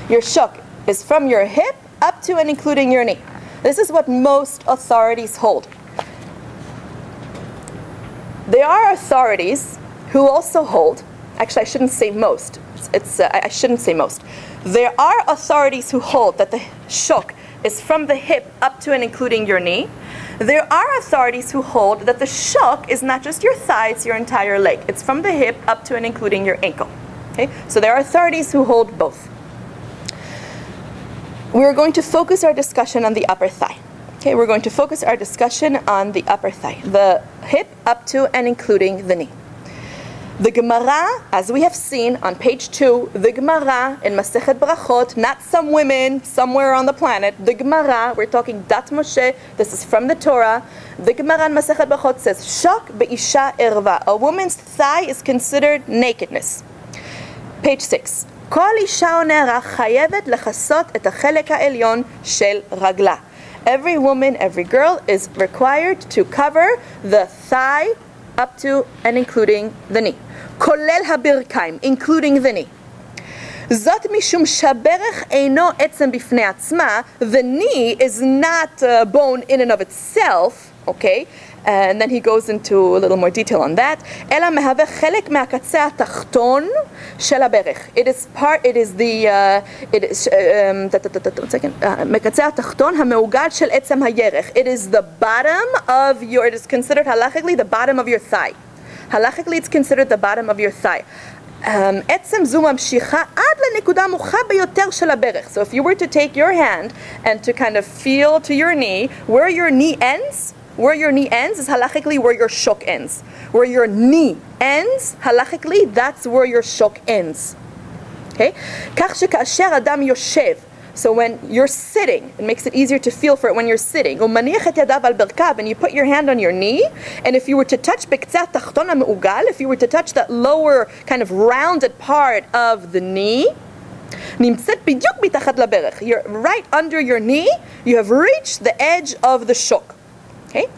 Speaker 1: Your shok is from your hip up to and including your knee. This is what most authorities hold. There are authorities who also hold, actually I shouldn't say most, I shouldn't say most. There are authorities who hold that the shok is from the hip up to and including your knee. There are authorities who hold that the shok is not just your thigh, it's your entire leg. It's from the hip up to and including your ankle. Okay? So there are authorities who hold both. We're going to focus our discussion on the upper thigh. Okay, we're going to focus our discussion on the upper thigh, the hip up to and including the knee. The Gemara, as we have seen on page 2, the Gemara in Masechet Berachot, not some women somewhere on the planet, the Gemara, we're talking Dat Moshe, this is from the Torah. The Gemara in Masechet Berachot says, Shok be'isha erva, a woman's thigh is considered nakedness. Page 6, Kol isha onera chayevet lechasot et hachelek ha'elyon shel ragla. Every woman, every girl is required to cover the thigh up to and including the knee. Kolel habirkaim, including the knee. Zot mishum shaberech eino etzem bifnei atzma. The knee is not a bone in and of itself, okay? And then he goes into a little more detail on that. Ela mehave chelek me'akatze hatachton shel haberech. It is the me'akatze hatachton hameugad shel etzem hayerech. It is the bottom of your, it is considered halachically the bottom of your thigh. Halachically, it's considered the bottom of your thigh. עצם זו ממשיכה עד לנקודה המוחה ביותר של הברך. So if you were to take your hand and to kind of feel to your knee, where your knee ends is halachically where your shok ends. Where your knee ends, halachically, that's where your shok ends. Okay? כך שכאשר אדם יושב, so when you're sitting, it makes it easier to feel for it when you're sitting. ומניח את ידיו על ברכיו, and you put your hand on your knee, and if you were to touch בקצה התחתון המעוגל, if you were to touch that lower kind of rounded part of the knee, נמצאת בדיוק מתחת לברך. You're right under your knee, you have reached the edge of the shok. Okay?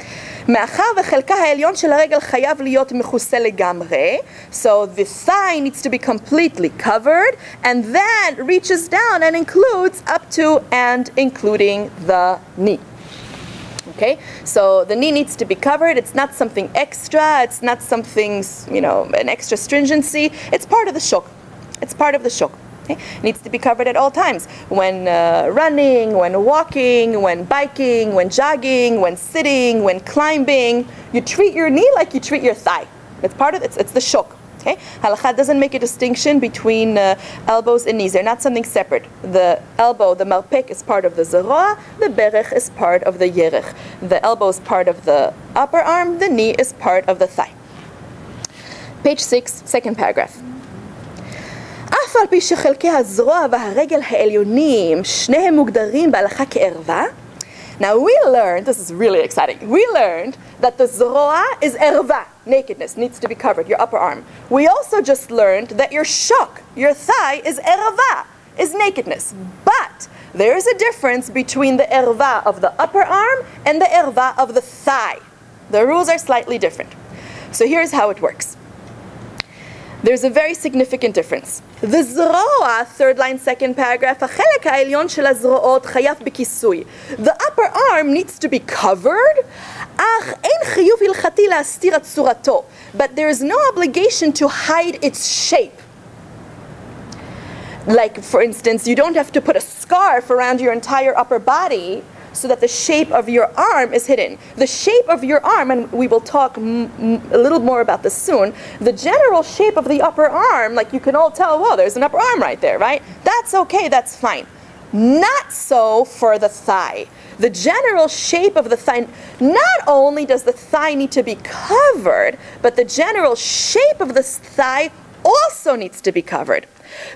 Speaker 1: מאחר וחלקה העליון של הרגל חייב להיות מכוסה לגמרי, so the thigh needs to be completely covered, and that reaches down and includes up to and including the knee. Okay, so the knee needs to be covered. It's not something extra. It's not something, an extra stringency. It's part of the shok. It's part of the shok. Okay? It needs to be covered at all times. When running, when walking, when biking, when jogging, when sitting, when climbing. You treat your knee like you treat your thigh. It's part of it. It's the shok. Okay? Halakha doesn't make a distinction between elbows and knees. They're not something separate. The elbow, the malpek, is part of the zeroa. The berech is part of the yerech. The elbow is part of the upper arm. The knee is part of the thigh. Page 6, second paragraph. אף על פי שחלקי הזרוע והרגל העליונים שניהם מוגדרים בהלכה כערווה. Now we learned, this is really exciting, we learned that the zroa is erva, nakedness, needs to be covered, your upper arm. We also just learned that your shok, your thigh, is erva, is nakedness. But there is a difference between the erva of the upper arm and the erva of the thigh. The rules are slightly different. So here's how it works. There's a very significant difference. The zroa, third line, second paragraph, החלק העליון של הזרועות חייב בכיסוי. The upper arm needs to be covered, אך אין חיוב הלכתי להסתיר את צורתו. But there is no obligation to hide its shape. Like, for instance, you don't have to put a scarf around your entire upper body so that the shape of your arm is hidden. The shape of your arm, and we will talk a little more about this soon, the general shape of the upper arm, like you can all tell, whoa, there's an upper arm right there, right? That's okay, that's fine. Not so for the thigh. The general shape of the thigh, not only does the thigh need to be covered, but the general shape of the thigh also needs to be covered.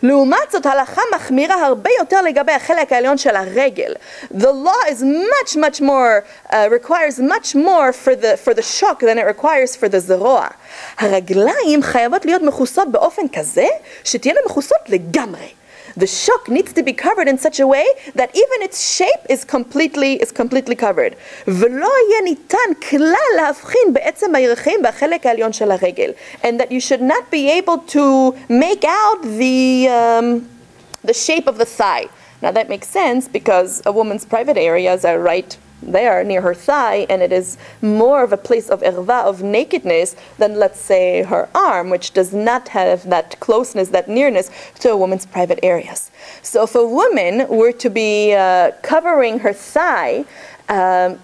Speaker 1: לעומת זאת, הלכה מחמירה הרבה יותר לגבי החלק העליון של הרגל. The law is much more, requires much more for the shok than it requires for the zeroa. הרגליים חייבות להיות מכוסות באופן כזה, שתהיינה מכוסות לגמרי. The shok needs to be covered in such a way that even its shape is completely covered. ולא יהיה ניתן כלל להבחין בעצם הירחים בחלק העליון של הרגל. And that you should not be able to make out the shape of the thigh. Now that makes sense because a woman's private areas are right there near her thigh, and it is more of a place of erva, of nakedness, than, let's say, her arm, which does not have that closeness, that nearness to a woman's private areas. So if a woman were to be covering her thigh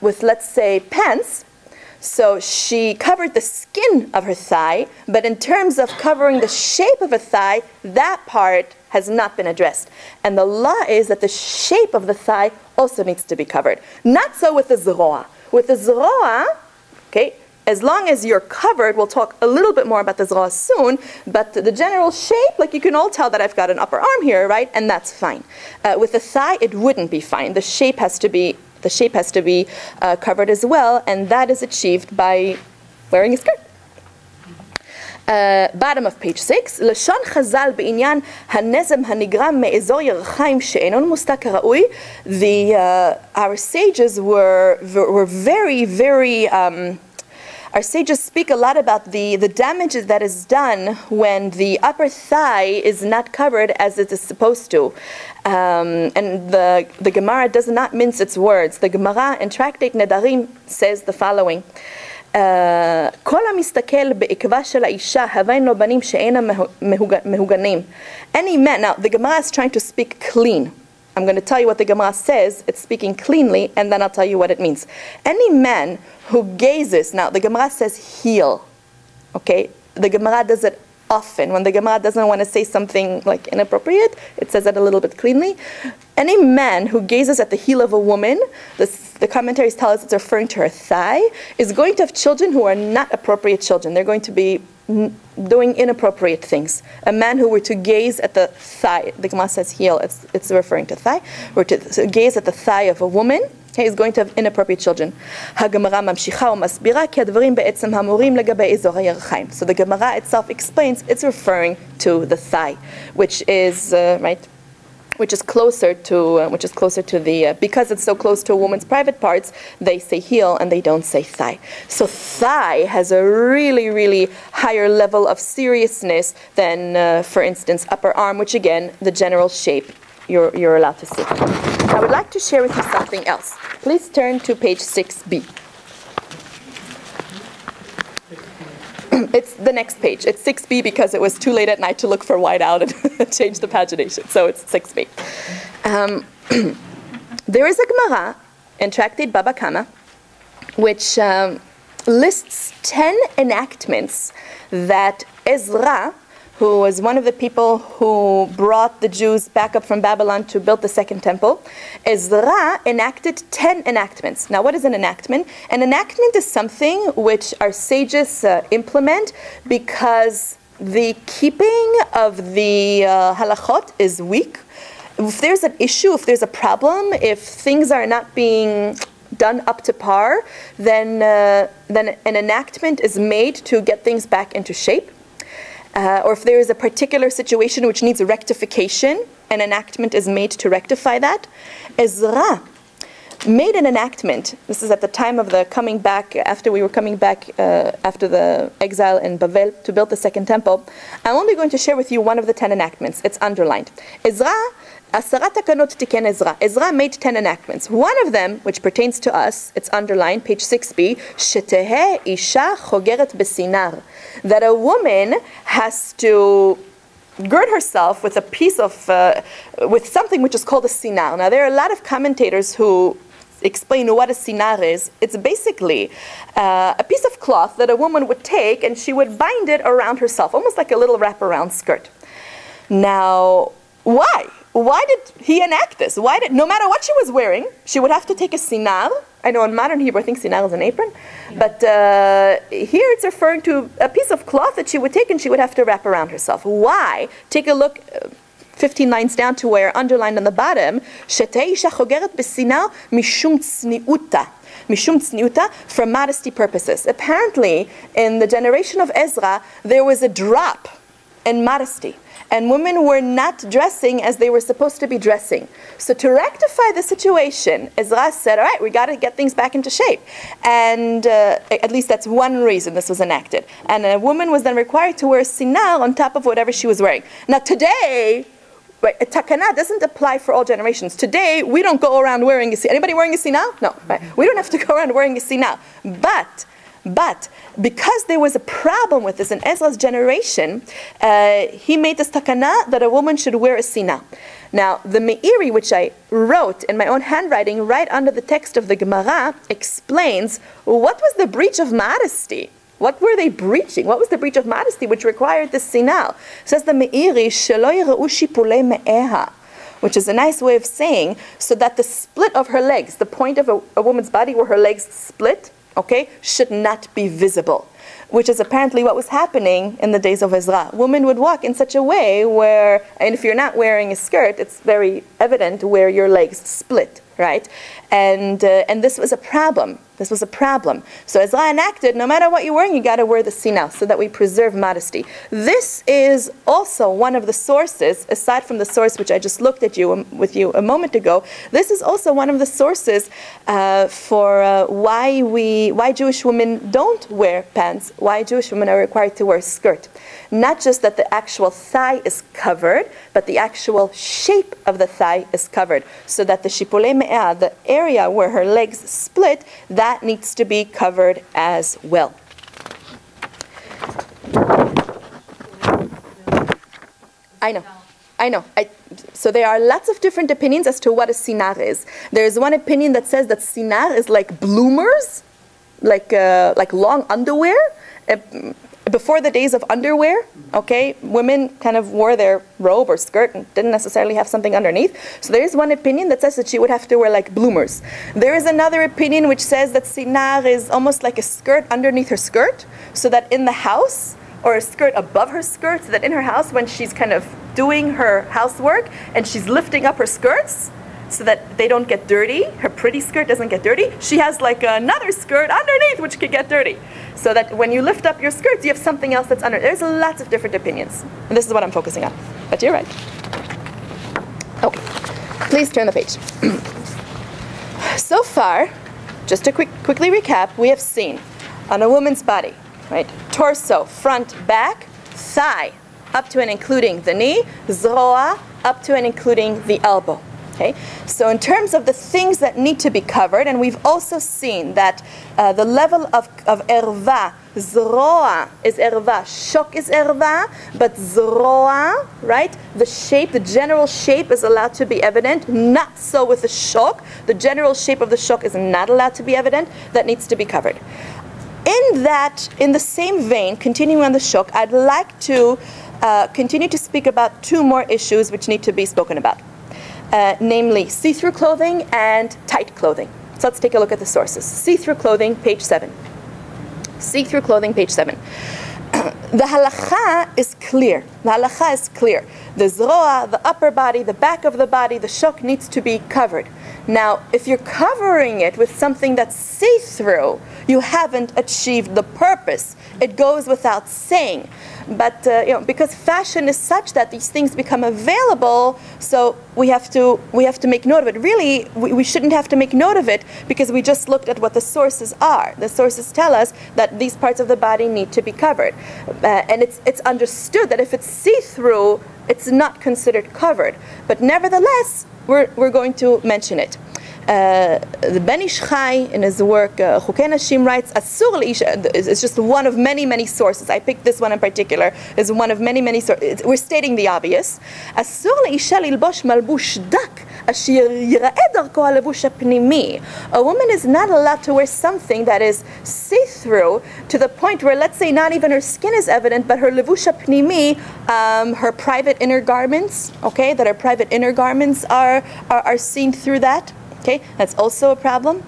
Speaker 1: with, let's say, pants, so she covered the skin of her thigh, but in terms of covering the shape of a thigh, that part has not been addressed. And the law is that the shape of the thigh also needs to be covered. Not so with the zroa. With the zroa, okay, as long as you're covered, we'll talk a little bit more about the zroa soon, but the general shape, like you can all tell that I've got an upper arm here, right? And that's fine. With the thigh, it wouldn't be fine. The shape has to be covered as well, and that is achieved by wearing a skirt. Bottom of page 6, לשון חז"ל בעניין הנזם הנגרם מאזור ירכיים שאינו מוסתר כראוי. Our sages were very our sages speak a lot about the damage that is done when the upper thigh is not covered as it is supposed to. And the Gemara does not mince its words. The Gemara in Tractate Nedarim says the following. כל המסתכל בעקבה של האישה הבין לו בנים שאינם מהוגנים. Any man, now the Gemara is trying to speak clean. I'm going to tell you what the Gemara says. It's speaking cleanly, and then I'll tell you what it means. Any man who gazes, now the Gemara says heel, okay? the Gemara does it often. When the Gemara doesn't want to say something like inappropriate, it says it a little bit cleanly. Any man who gazes at the heel of a woman, the commentaries tell us it's referring to her thigh, is going to have children who are not appropriate children. They're going to be doing inappropriate things. A man who were to gaze at the thigh, the Gemara says heel, it's referring to thigh, were to gaze at the thigh of a woman, is going to have inappropriate children. So the Gemara itself explains it's referring to the thigh, which is which is closer to the because it's so close to a woman's private parts, they say heel and they don't say thigh. So thigh has a really, really higher level of seriousness than, for instance, upper arm, which again, the general shape you're allowed to see. I would like to share with you something else. Please turn to page 6b. It's the next page. It's 6b because it was too late at night to look for whiteout and change the pagination. So it's 6b. There is a Gemara in Tractate Baba Kama which lists 10 enactments that Ezra, who was one of the people who brought the Jews back up from Babylon to build the second temple, Ezra enacted 10 enactments. Now, what is an enactment? An enactment is something which our sages implement because the keeping of the halachot is weak. If there's an issue, if there's a problem, if things are not being done up to par, then an enactment is made to get things back into shape. Or if there is a particular situation which needs a rectification, an enactment is made to rectify that. Ezra made an enactment. This is at the time of the coming back, after we were coming back after the exile in Bavel to build the second temple. I'm only going to share with you one of the 10 enactments. It's underlined. Ezra made 10 enactments. One of them, which pertains to us, it's underlined, page 6b, Shetehe isha chogeret besinar, that a woman has to gird herself with a piece of, with something which is called a sinar. Now, there are a lot of commentators who explain what a sinar is. It's basically a piece of cloth that a woman would take and she would bind it around herself, almost like a little wraparound skirt. Now, why? Why did he enact this? Why did, no matter what she was wearing, she would have to take a sinar. I know in modern Hebrew, I think sinar is an apron. But here it's referring to a piece of cloth that she would take and she would have to wrap around herself. Why? Take a look 15 lines down to where, underlined on the bottom, Shetei isha chogeret b'sinar mishum tzniuta. Mishum tzniuta, for modesty purposes. Apparently, in the generation of Ezra, there was a drop in modesty. And women were not dressing as they were supposed to be dressing. So to rectify the situation, Ezra said, all right, we got to get things back into shape. And at least that's one reason this was enacted. And a woman was then required to wear a sinar on top of whatever she was wearing. Now today, right, a takana doesn't apply for all generations. Today, we don't go around wearing a sinar. Anybody wearing a sinar? No, right? We don't have to go around wearing a sinar. But because there was a problem with this in Ezra's generation, he made this takana that a woman should wear a sinar. Now, the Meiri, which I wrote in my own handwriting right under the text of the Gemara, explains what was the breach of modesty. What were they breaching? What was the breach of modesty which required this sinar? Says the Meiri, shelo yira'u shipulei me'eha, which is a nice way of saying, so that the split of her legs, the point of a woman's body where her legs split, okay, should not be visible, which is apparently what was happening in the days of Ezra. Women would walk in such a way where, and if you're not wearing a skirt, it's very evident where your legs split, right? And this was a problem. This was a problem. So Ezra enacted, no matter what you're wearing, you got to wear the sinar so that we preserve modesty. This is also one of the sources, aside from the source which I just looked at with you a moment ago, this is also one of the sources for why Jewish women don't wear pants, why Jewish women are required to wear a skirt. Not just that the actual thigh is covered, but the actual shape of the thigh is covered, so that the shipulei me'ah, the area where her legs split, that needs to be covered as well. I know. So there are lots of different opinions as to what a sinar is. There's one opinion that says that sinar is like bloomers, like long underwear. before the days of underwear, okay, women kind of wore their robe or skirt and didn't necessarily have something underneath. So there is one opinion that says that she would have to wear like bloomers. There is another opinion which says that sinar is almost like a skirt underneath her skirt, so that in the house, or a skirt above her skirt, so that in her house when she's kind of doing her housework and she's lifting up her skirts so that they don't get dirty, her pretty skirt doesn't get dirty, she has like another skirt underneath which could get dirty. So that when you lift up your skirts, you have something else that's under. There's lots of different opinions. And this is what I'm focusing on. But you're right. Okay, please turn the page. So far, just to quickly recap, we have seen on a woman's body, right, torso, front, back, thigh, up to and including the knee, zroa, up to and including the elbow. Okay, so in terms of the things that need to be covered, and we've also seen that the level of erva, zroa is erva, shok is erva, but zroa, right, the shape, the general shape is allowed to be evident, not so with the shok. The general shape of the shok is not allowed to be evident, that needs to be covered. In the same vein, continuing on the shok, I'd like to continue to speak about two more issues which need to be spoken about. Namely see-through clothing and tight clothing. So let's take a look at the sources. See-through clothing, page 7. See-through clothing, page 7. The halacha is clear. The halacha is clear. The zroa, the upper body, the back of the body, the shok needs to be covered. Now, if you're covering it with something that's see-through, you haven't achieved the purpose. It goes without saying. But because fashion is such that these things become available, so we have to make note of it. Really, we shouldn't have to make note of it because we just looked at what the sources are. The sources tell us that these parts of the body need to be covered, and it's understood that if it's see-through, it's not considered covered. But nevertheless, we're going to mention it. The Ben Ish Chai in his work Chukei Nashim writes, Asur L'Isha, it's just one of many sources. I picked this one in particular. It's one of many sources. We're stating the obvious. Asur L'Isha L'Ilbosh Malbush Dak Asher Yira'eh Darko HaLevush HaPnimi. A woman is not allowed to wear something that is see-through to the point where, let's say, not even her skin is evident, but her Levush HaPnimi, her private inner garments, okay, that her private inner garments are seen through that. Okay, that's also a problem.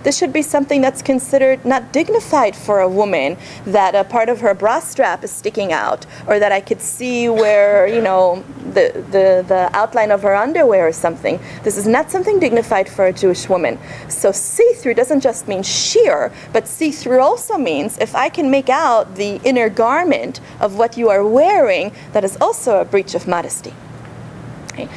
Speaker 1: This should be something that's considered not dignified for a woman, that a part of her bra strap is sticking out, or that I could see where, the outline of her underwear or something. This is not something dignified for a Jewish woman. So see-through doesn't just mean sheer, but see-through also means if I can make out the inner garment of what you are wearing, that is also a breach of modesty. Okay.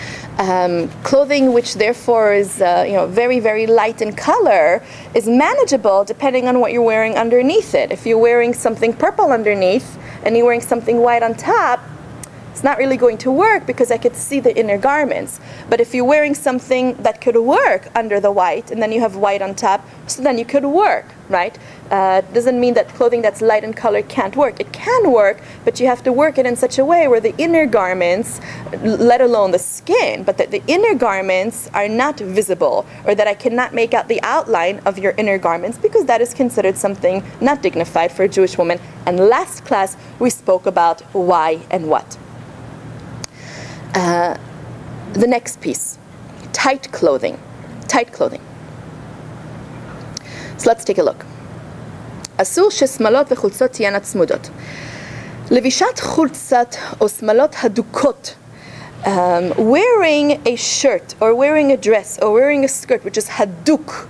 Speaker 1: Clothing which therefore is very light in color is manageable depending on what you're wearing underneath it. If you're wearing something purple underneath and you're wearing something white on top, it's not really going to work because I could see the inner garments. But if you're wearing something that could work under the white and then you have white on top, so then you could work, right? Doesn't mean that clothing that's light in color can't work. It can work, but you have to work it in such a way where the inner garments, let alone the skin, but that the inner garments are not visible, or that I cannot make out the outline of your inner garments, because that is considered something not dignified for a Jewish woman. And last class, we spoke about why and what. The next piece, tight clothing. Tight clothing. So let's take a look. אסור ששמלות וחולצות תהיינה צמודות. לבישת חולצת או שמלות הדוקות. Wearing a shirt or wearing a dress or wearing a skirt which is haduk,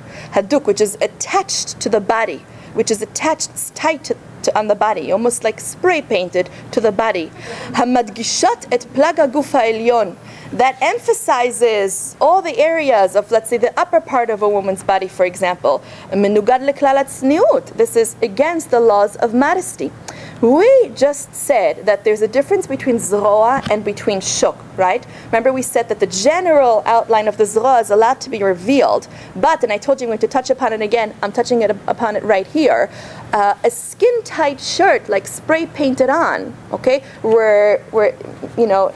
Speaker 1: which is attached to the body, which is attached, it's tight on the body, almost like spray painted to the body. Hamadgishat et plag haguf ha'elyon, that emphasizes all the areas of, let's say, the upper part of a woman's body, for example. Menugad leklal hatzniut. This is against the laws of modesty. We just said that there's a difference between zroa and between shok, right? Remember we said that the general outline of the zroa is allowed to be revealed, but, and I told you I'm going to touch upon it again, I'm touching upon it right here, a skin-tight shirt, like spray painted on, okay, where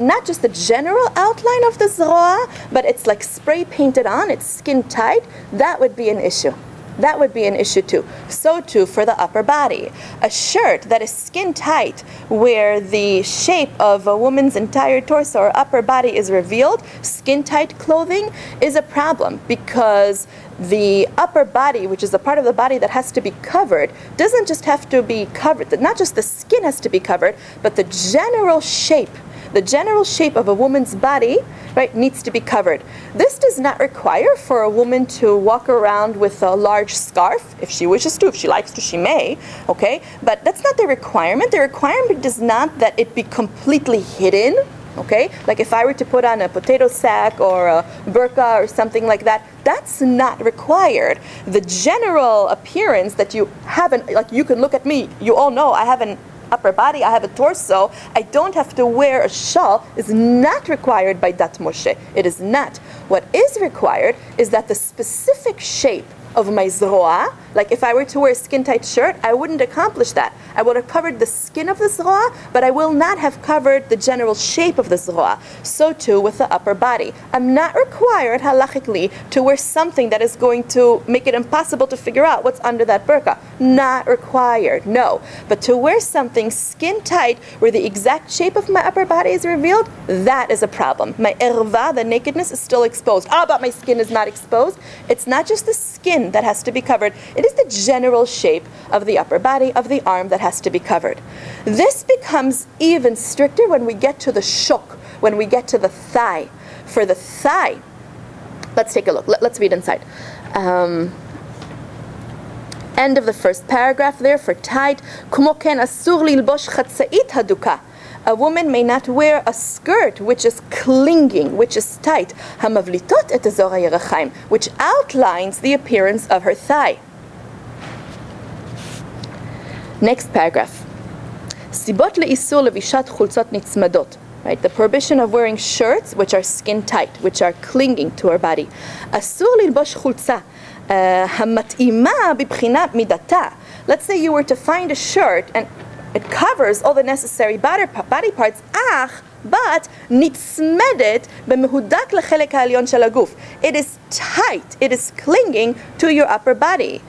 Speaker 1: not just the general outline of the zroa, but it's like spray painted on, it's skin-tight, that would be an issue. that would be an issue too. So too for the upper body. A shirt that is skin tight, where the shape of a woman's entire torso or upper body is revealed, skin tight clothing is a problem, because the upper body, which is the part of the body that has to be covered, doesn't just have to be covered, not just the skin has to be covered, but the general shape of a woman's body, right, needs to be covered. This does not require for a woman to walk around with a large scarf. If she wishes to, if she likes to, she may, okay? But that's not the requirement. The requirement is not that it be completely hidden, okay? Like if I were to put on a potato sack or a burqa or something like that, that's not required. The general appearance that you have, like you can look at me, you all know I have an upper body, I have a torso, I don't have to wear a shawl, is not required by Dat Moshe. It is not. What is required is that the specific shape of my zroa, like if I were to wear a skin-tight shirt, I wouldn't accomplish that. I would have covered the skin of the zroa, but I will not have covered the general shape of the zroa. So too with the upper body. I'm not required halachically to wear something that is going to make it impossible to figure out what's under that burqa. Not required, no. But to wear something skin-tight where the exact shape of my upper body is revealed, that is a problem. My erva, the nakedness, is still exposed. Ah, but my skin is not exposed. It's not just the skin that has to be covered. It is the general shape of the upper body, of the arm, that has to be covered. This becomes even stricter when we get to the shok, when we get to the thigh. For the thigh, let's take a look. Let's read inside. End of the first paragraph there for tight. Kumo ken asur lilbosh chatzait haduka. A woman may not wear a skirt which is clinging, which is tight, hamavlitot et azor hayerachaim, which outlines the appearance of her thigh. Next paragraph. Sibot leisur levishat chulzot nitzmadot. Right, the prohibition of wearing shirts which are skin tight, which are clinging to her body. Asur lilbosh chulza hamat'ima bibchinat midata. Let's say you were to find a shirt and it covers all the necessary body parts, but nitzmedet b'mehudak lechelek ha'alyon shel haguf. It is tight, it is clinging to your upper body.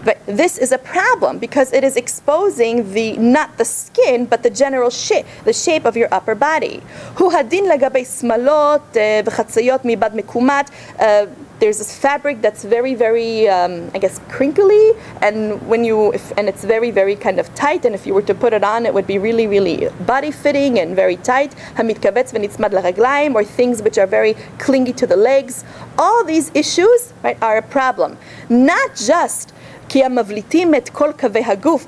Speaker 1: But this is a problem because it is exposing not the skin, but the general shape, the shape of your upper body. Hu hadin lagabei smalot v'chatzayot mibad mekumat. There's this fabric that's very, very, I guess, crinkly, and it's very, very kind of tight. And if you were to put it on, it would be really, really body-fitting and very tight. Hamitkavetz v'nitzmad laraglaim, or things which are very clingy to the legs. All these issues, right, are a problem. Not just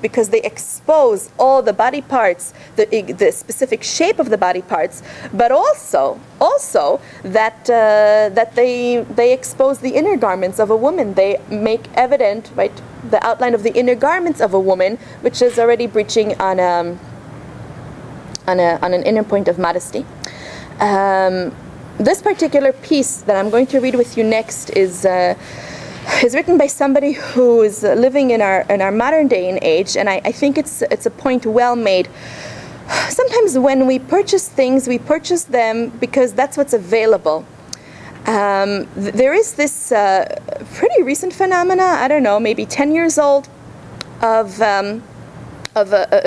Speaker 1: because they expose all the body parts, the specific shape of the body parts, but also that they expose the inner garments of a woman. They make evident, right, the outline of the inner garments of a woman, which is already breaching on an inner point of modesty. This particular piece that I'm going to read with you next is written by somebody who is living in our modern day and age, and I think it's a point well made. Sometimes when we purchase things, we purchase them because that's what's available. There is this pretty recent phenomena, I don't know, maybe 10 years old, of a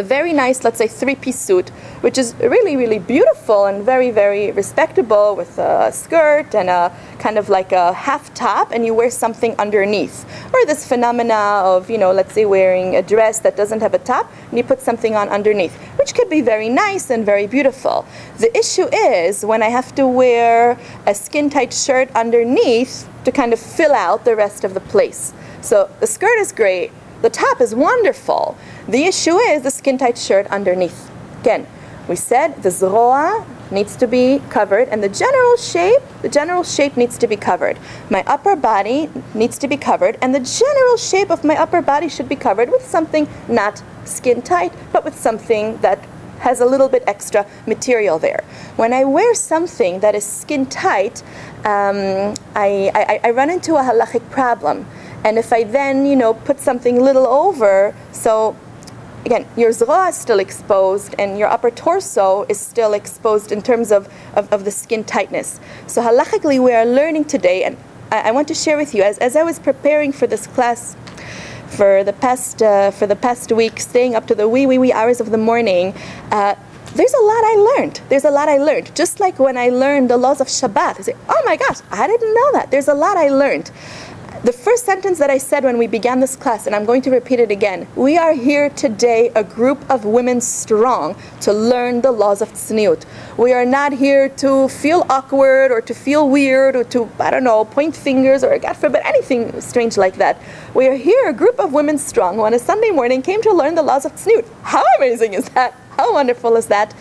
Speaker 1: very nice, let's say, three-piece suit, which is really, really beautiful and very, very respectable, with a skirt and a kind of like a half top, and you wear something underneath. Or this phenomena of, let's say wearing a dress that doesn't have a top, and you put something on underneath, which could be very nice and very beautiful. The issue is when I have to wear a skin-tight shirt underneath to kind of fill out the rest of the place. So the skirt is great, the top is wonderful. The issue is the skin-tight shirt underneath. Again, we said the zroa needs to be covered, and the general shape needs to be covered. My upper body needs to be covered, and the general shape of my upper body should be covered with something not skin-tight, but with something that has a little bit extra material there. When I wear something that is skin-tight, I run into a halachic problem. And if I then, put something little over, so again, your zroa is still exposed and your upper torso is still exposed in terms of the skin tightness. So halachically we are learning today, and I want to share with you, as I was preparing for this class, for the past week, staying up to the wee hours of the morning, there's a lot I learned. There's a lot I learned. Just like when I learned the laws of Shabbat, I say, oh my gosh, I didn't know that. There's a lot I learned. The first sentence that I said when we began this class, and I'm going to repeat it again, we are here today, a group of women strong, to learn the laws of tzniut. We are not here to feel awkward or to feel weird or to, I don't know, point fingers or, God forbid, anything strange like that. We are here, a group of women strong, who on a Sunday morning came to learn the laws of tzniut. How amazing is that? How wonderful is that?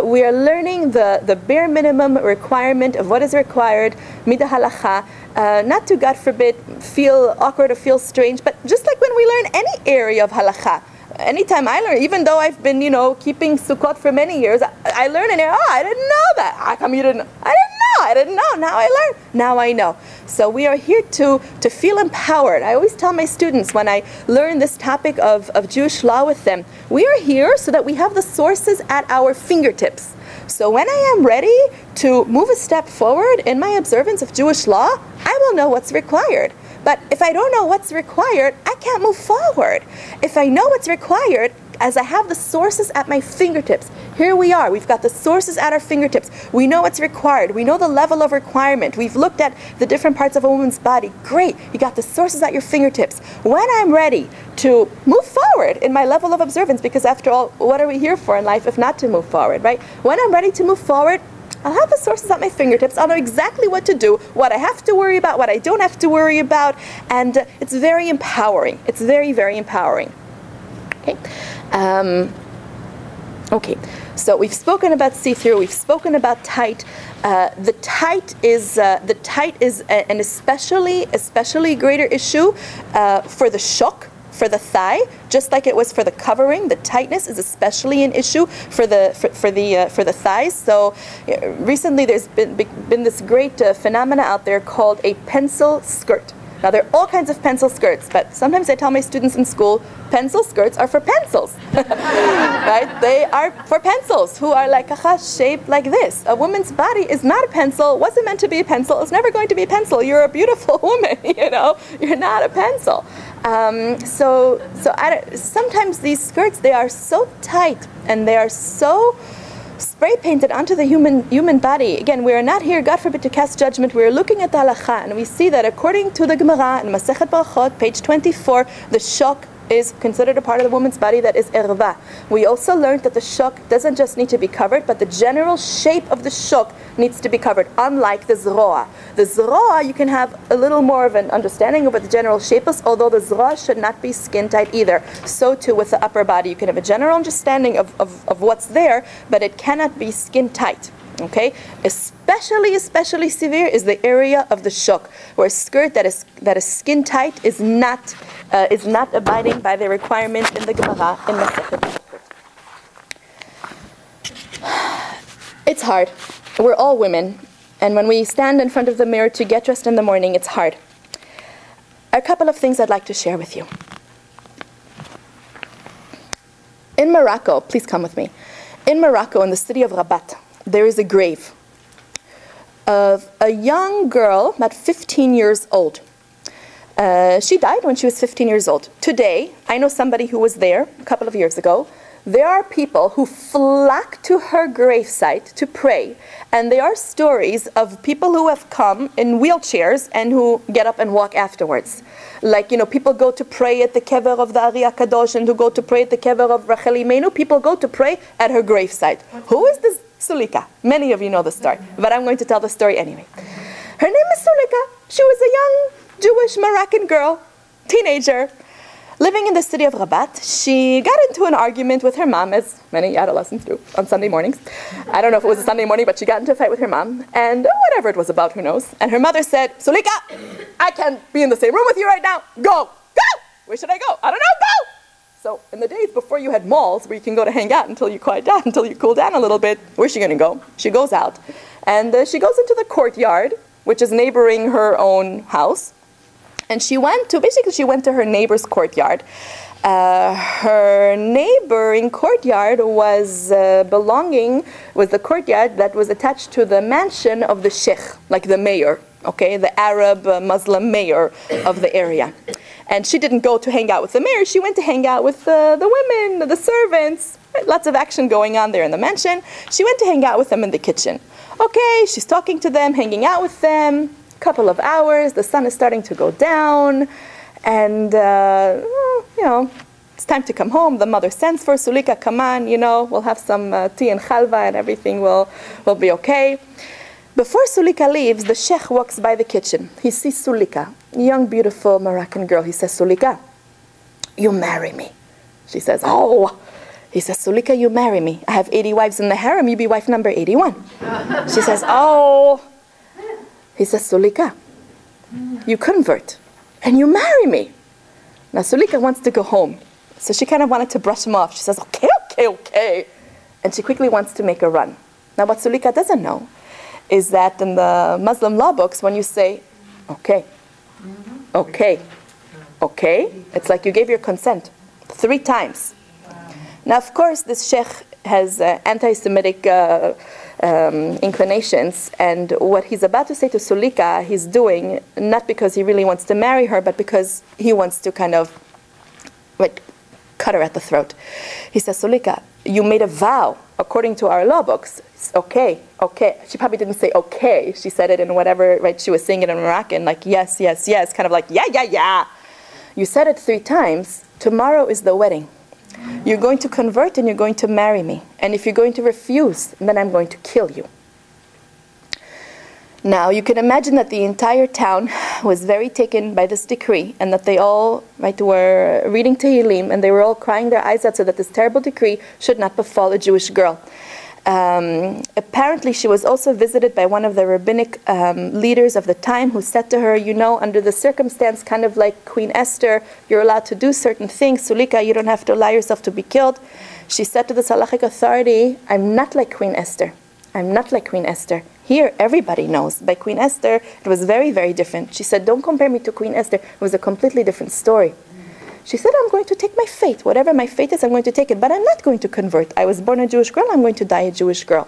Speaker 1: We are learning the bare minimum requirement of what is required, midah halacha, not to, God forbid, feel awkward or feel strange, but just like when we learn any area of halacha. Anytime I learn, even though I've been, keeping Sukkot for many years, I learn and I didn't know that. How come you didn't know? I didn't know. Now I learn. Now I know. So we are here to feel empowered. I always tell my students when I learn this topic of Jewish law with them, we are here so that we have the sources at our fingertips. So when I am ready to move a step forward in my observance of Jewish law, I will know what's required. But if I don't know what's required, I can't move forward. If I know what's required, as I have the sources at my fingertips, here we are, we've got the sources at our fingertips. We know what's required. We know the level of requirement. We've looked at the different parts of a woman's body. Great, you got the sources at your fingertips. When I'm ready to move forward in my level of observance, because after all, what are we here for in life if not to move forward, right? When I'm ready to move forward, I'll have the sources at my fingertips. I'll know exactly what to do, what I have to worry about, what I don't have to worry about, and it's very empowering. It's very, very empowering. Okay. Okay. So we've spoken about see-through. We've spoken about tight. The tight is an especially greater issue for the shok, for the thigh, just like it was for the covering. The tightness is especially an issue for the thighs. So recently there's been this great phenomena out there called a pencil skirt. Now there are all kinds of pencil skirts, but sometimes I tell my students in school, pencil skirts are for pencils, right? They are for pencils who are like shaped like this. A woman's body is not a pencil, wasn't meant to be a pencil, it's never going to be a pencil. You're a beautiful woman, you're not a pencil. Sometimes these skirts, they are so tight and they are so spray painted onto the human body. Again, we are not here, God forbid, to cast judgment. We are looking at the halakha, and we see that according to the Gemara in Masechet Brachot, page 24, the shok is considered a part of the woman's body that is erva. We also learned that the shok doesn't just need to be covered, but the general shape of the shok needs to be covered, unlike the zroa. The zroa, you can have a little more of an understanding of what the general shape is, although the zroa should not be skin tight either. So too with the upper body. You can have a general understanding of what's there, but it cannot be skin tight. Okay, especially severe is the area of the shok, where a skirt that is skin tight is not abiding by the requirement in the Gemara in Masechet. It's hard. We're all women, and when we stand in front of the mirror to get dressed in the morning, it's hard. A couple of things I'd like to share with you. In Morocco, please come with me. In Morocco, in the city of Rabat, there is a grave of a young girl, about 15 years old. She died when she was 15 years old. Today, I know somebody who was there a couple of years ago. There are people who flock to her gravesite to pray. And there are stories of people who have come in wheelchairs and who get up and walk afterwards. Like, people go to pray at the kever of the Ari HaKadosh and who go to pray at the kever of Rachel Imenu. People go to pray at her gravesite. Who is this Sulika? Many of you know the story, but I'm going to tell the story anyway. Her name is Sulika. She was a young Jewish Moroccan girl, teenager, living in the city of Rabat. She got into an argument with her mom, as many adolescents do, on Sunday mornings. I don't know if it was a Sunday morning, but she got into a fight with her mom, and whatever it was about, who knows. And her mother said, Sulika, I can't be in the same room with you right now. Go! Where should I go? I don't know, go! So in the days before you had malls where you can go to hang out until you quiet down, until you cool down a little bit, where's she going to go? She goes out, and she goes into the courtyard, which is neighboring her own house. And she went to her neighbor's courtyard. Her neighboring courtyard was the courtyard that was attached to the mansion of the sheikh, like the mayor, okay, the Arab Muslim mayor of the area. And she didn't go to hang out with the mayor. She went to hang out with the women, the servants. Right? Lots of action going on there in the mansion. She went to hang out with them in the kitchen. Okay, she's talking to them, hanging out with them. Couple of hours, the sun is starting to go down. And, it's time to come home. The mother sends for Sulika, come on, we'll have some tea and chalva and everything will be okay. Before Sulika leaves, the sheikh walks by the kitchen. He sees Sulika, a young, beautiful Moroccan girl. He says, Sulika, you marry me. She says, oh. He says, Sulika, you marry me. I have 80 wives in the harem. You be wife number 81. She says, oh. He says, Sulika, you convert and you marry me. Now, Sulika wants to go home. So she kind of wanted to brush him off. She says, okay. And she quickly wants to make a run. Now, what Sulika doesn't know is that in the Muslim law books, when you say, okay, it's like you gave your consent 3 times. Now, of course, this sheikh has anti-Semitic inclinations, and what he's about to say to Sulika, he's doing not because he really wants to marry her, but because he wants to kind of cut her at the throat. He says, Sulika, you made a vow according to our law books. It's okay. She probably didn't say okay. She said it in whatever, right? She was saying it in Moroccan, like yes, kind of like yeah. You said it 3 times. Tomorrow is the wedding. You're going to convert and you're going to marry me. And if you're going to refuse, then I'm going to kill you. Now, you can imagine that the entire town was very taken by this decree, and that they all were reading Tehillim, and they were all crying their eyes out so that this terrible decree should not befall a Jewish girl. Apparently, she was also visited by one of the rabbinic leaders of the time, who said to her, under the circumstance, kind of like Queen Esther, you're allowed to do certain things. Sulika, you don't have to allow yourself to be killed. She said to this halachic authority, I'm not like Queen Esther. I'm not like Queen Esther. Here, everybody knows. By Queen Esther, it was very, very different. She said, don't compare me to Queen Esther. It was a completely different story. She said, I'm going to take my fate. Whatever my fate is, I'm going to take it. But I'm not going to convert. I was born a Jewish girl. I'm going to die a Jewish girl.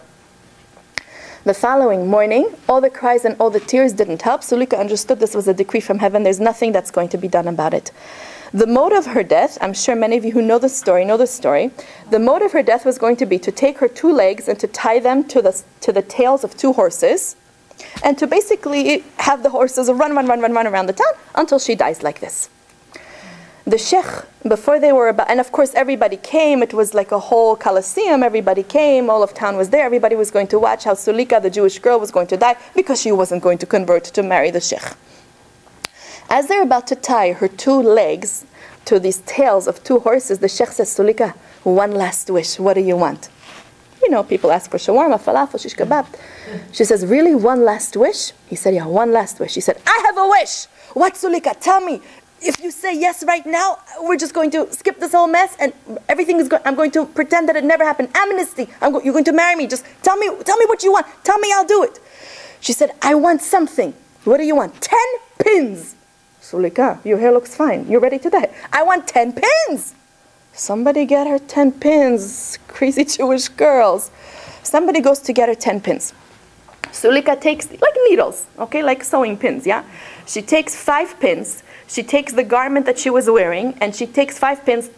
Speaker 1: The following morning, all the cries and all the tears didn't help. Sulika understood this was a decree from heaven. There's nothing that's going to be done about it. The mode of her death, I'm sure many of you who know the story. The mode of her death was going to be to take her 2 legs and to tie them to the tails of 2 horses, and to basically have the horses run around the town until she dies like this. The sheikh, before they were about, and of course everybody came, it was like a whole coliseum, everybody came, all of town was there, everybody was going to watch how Sulika, the Jewish girl, was going to die because she wasn't going to convert to marry the sheikh. As they're about to tie her 2 legs to these tails of 2 horses, the sheikh says, Sulika, one last wish, what do you want? People ask for shawarma, falafel, shish kebab. She says, really, one last wish? He said, yeah, one last wish. She said, I have a wish. What, Sulika? Tell me. If you say yes right now, we're just going to skip this whole mess, and everything is I'm going to pretend that it never happened. Amnesty. You're going to marry me. Just tell me what you want. Tell me, I'll do it. She said, I want something. What do you want? 10 pins. Sulika, your hair looks fine. You're ready to die. I want 10 pins. Somebody get her 10 pins. Crazy Jewish girls. Somebody goes to get her 10 pins. Sulika takes, like needles, okay, like sewing pins, yeah? She takes 5 pins. She takes the garment that she was wearing, and she takes 5 pins,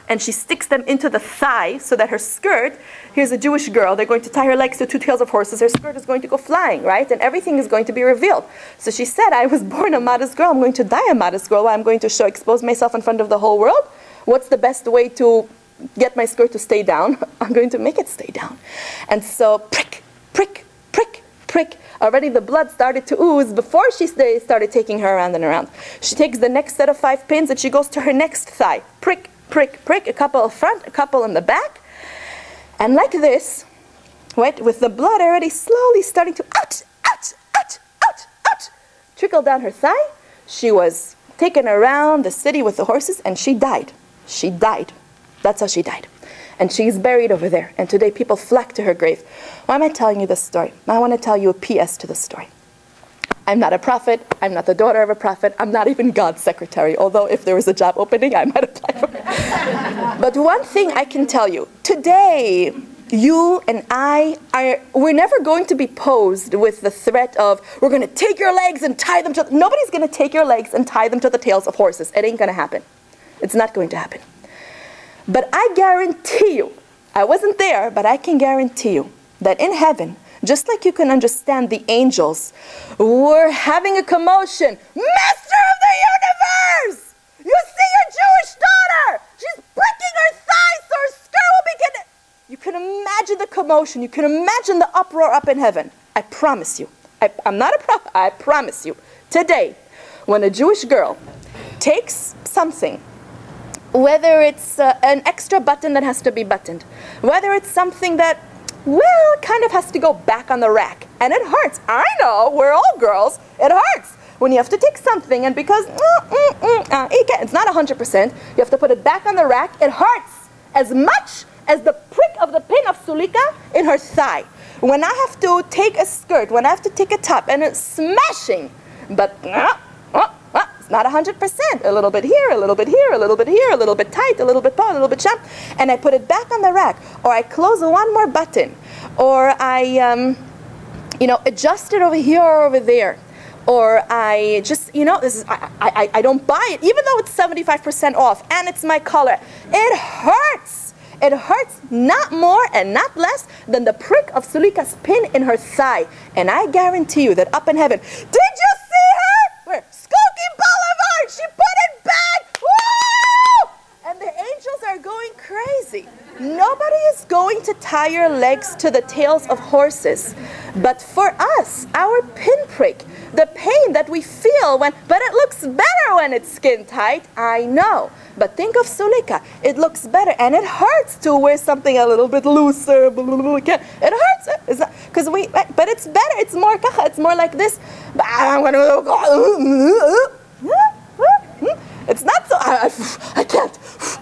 Speaker 1: and she sticks them into the thigh so that her skirt, here's a Jewish girl, they're going to tie her legs to 2 tails of horses, her skirt is going to go flying, right? And everything is going to be revealed. So she said, I was born a modest girl, I'm going to die a modest girl, I'm going to expose myself in front of the whole world. What's the best way to get my skirt to stay down? I'm going to make it stay down. And so, prick, prick, prick, prick. Already the blood started to ooze before she started taking her around and around. She takes the next set of 5 pins and she goes to her next thigh. Prick, prick, prick, a couple up front, a couple in the back. And like this, right, with the blood already slowly starting to trickle down her thigh, she was taken around the city with the horses and she died. She died. That's how she died. And she's buried over there. And today people flock to her grave. Why am I telling you this story? I want to tell you a PS to the story. I'm not a prophet. I'm not the daughter of a prophet. I'm not even God's secretary. Although if there was a job opening, I might apply for it. But one thing I can tell you. Today, you and we're never going to be posed with the threat of, we're going to take your legs and tie them to, nobody's going to take your legs and tie them to the tails of horses. It ain't going to happen. It's not going to happen. But I guarantee you, I wasn't there, but I can guarantee you that in heaven, just like you can understand the angels were having a commotion. Master of the universe! You see your Jewish daughter! She's breaking her thighs so her skirt will be getting... You can imagine the commotion. You can imagine the uproar up in heaven. I promise you. I'm not a prophet. I promise you. Today, when a Jewish girl takes something, whether it's an extra button that has to be buttoned, whether it's something that, well, kind of has to go back on the rack, and it hurts. I know, we're all girls. It hurts when you have to take something, and because it's not 100%, you have to put it back on the rack. It hurts as much as the prick of the pin of sulika in her thigh. When I have to take a skirt, when I have to take a top, and it's smashing, but it's not 100%. A little bit here, a little bit here, a little bit here, a little bit tight, a little bit pull, a little bit sharp, and I put it back on the rack, or I close one more button, or I, adjust it over here or over there, or I just, this is, I don't buy it, even though it's 75% off, and it's my color. It hurts. It hurts not more and not less than the prick of Sulika's pin in her thigh. And I guarantee you that up in heaven, did you see her? Where? Skokie Boulevard! She put it back! Woo! And the angels are going crazy. Nobody is going to tie your legs to the tails of horses. But for us, our pinprick, the pain that we feel but it looks better when it's skin tight, I know. But think of Sulika. It looks better, and it hurts to wear something a little bit looser. It hurts. It's not, but it's better. It's more kacha. It's more like this. It's not so.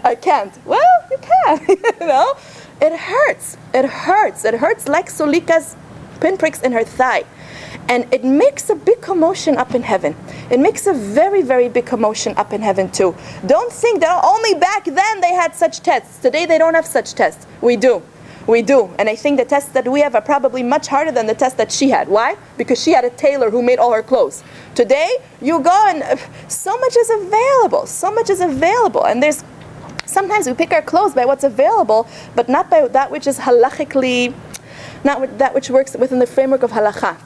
Speaker 1: I can't. Well, you can. It hurts. It hurts. It hurts like Sulika's pinpricks in her thigh. And it makes a big commotion up in heaven. It makes a very, very big commotion up in heaven too. Don't think that only back then they had such tests. Today they don't have such tests. We do. We do. And I think the tests that we have are probably much harder than the test that she had. Why? Because she had a tailor who made all her clothes. Today, you go and so much is available. So much is available. And sometimes we pick our clothes by what's available, but not by that which is halachically, not that which works within the framework of halacha.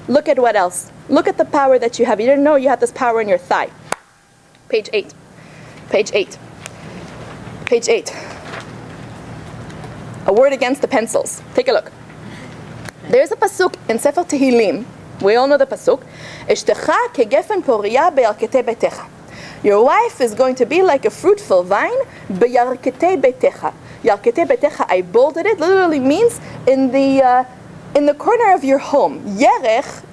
Speaker 1: Look at what else. Look at the power that you have. You didn't know you had this power in your thigh. Page 8. Page 8. Page 8. A word against the pencils. Take a look. There's a pasuk in Sefer Tehillim. We all know the pasuk. Eshtecha kegefen poriya beyarketei betecha. Your wife is going to be like a fruitful vine beyarketei betecha. Yarketei betecha, I bolded it, literally means in the corner of your home. Yerech,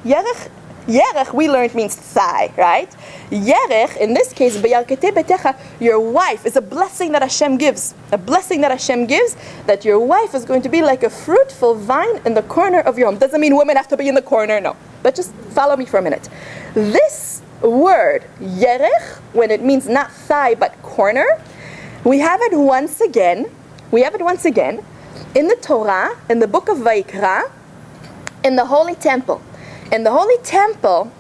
Speaker 1: we learned means thigh, right? Yerech, in this case, b'yarketei betecha, your wife is a blessing that Hashem gives. A blessing that Hashem gives, that your wife is going to be like a fruitful vine in the corner of your home. Doesn't mean women have to be in the corner, no. But just follow me for a minute. This word, yerech, when it means not thigh but corner, we have it once again in the Torah, in the book of Vayikra, in the Holy Temple. In the Holy Temple,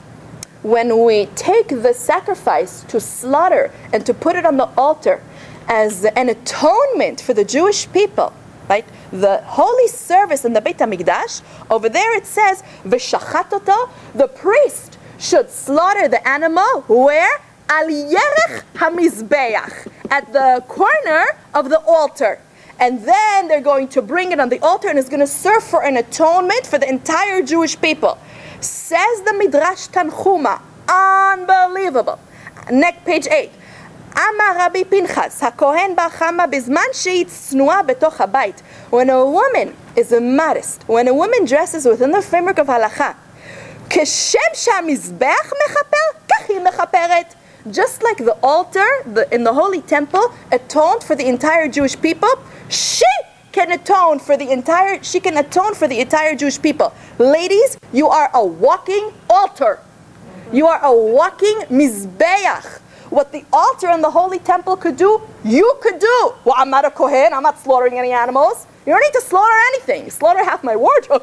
Speaker 1: when we take the sacrifice to slaughter and to put it on the altar as an atonement for the Jewish people, right? The holy service in the Beit HaMikdash, over there it says, V'shachatoto, the priest should slaughter the animal, where? Al yerech hamizbeach, at the corner of the altar. And then they're going to bring it on the altar, and it's going to serve for an atonement for the entire Jewish people. Says the Midrash Tanchuma, unbelievable. Next, page 8. Amar Rabbi Pinchas, HaKohen Bar Chama, bizman she'it tznuah betoch habayit. When a woman is modest, when a woman dresses within the framework of halacha, כשם שהמזבח מחפר, כך היא מחפרת. Just like the altar in the holy temple atoned for the entire Jewish people, she can atone for the entire Jewish people. Ladies, you are a walking altar. You are a walking mizbeach. What the altar in the holy temple could do, you could do. Well, I'm not a kohen, I'm not slaughtering any animals. You don't need to slaughter anything. Slaughter half my wardrobe.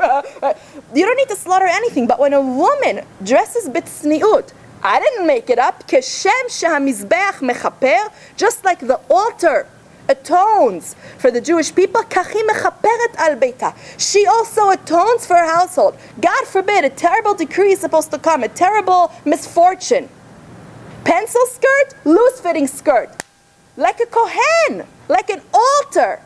Speaker 1: You don't need to slaughter anything. But when a woman dresses b'tzniut, I didn't make it up. Keshem shehamizbeach mechaper, just like the altar atones for the Jewish people, kachi mechaperet al beita. She also atones for her household. God forbid, a terrible decree is supposed to come, a terrible misfortune. Pencil skirt, loose-fitting skirt. Like a kohen, like an altar.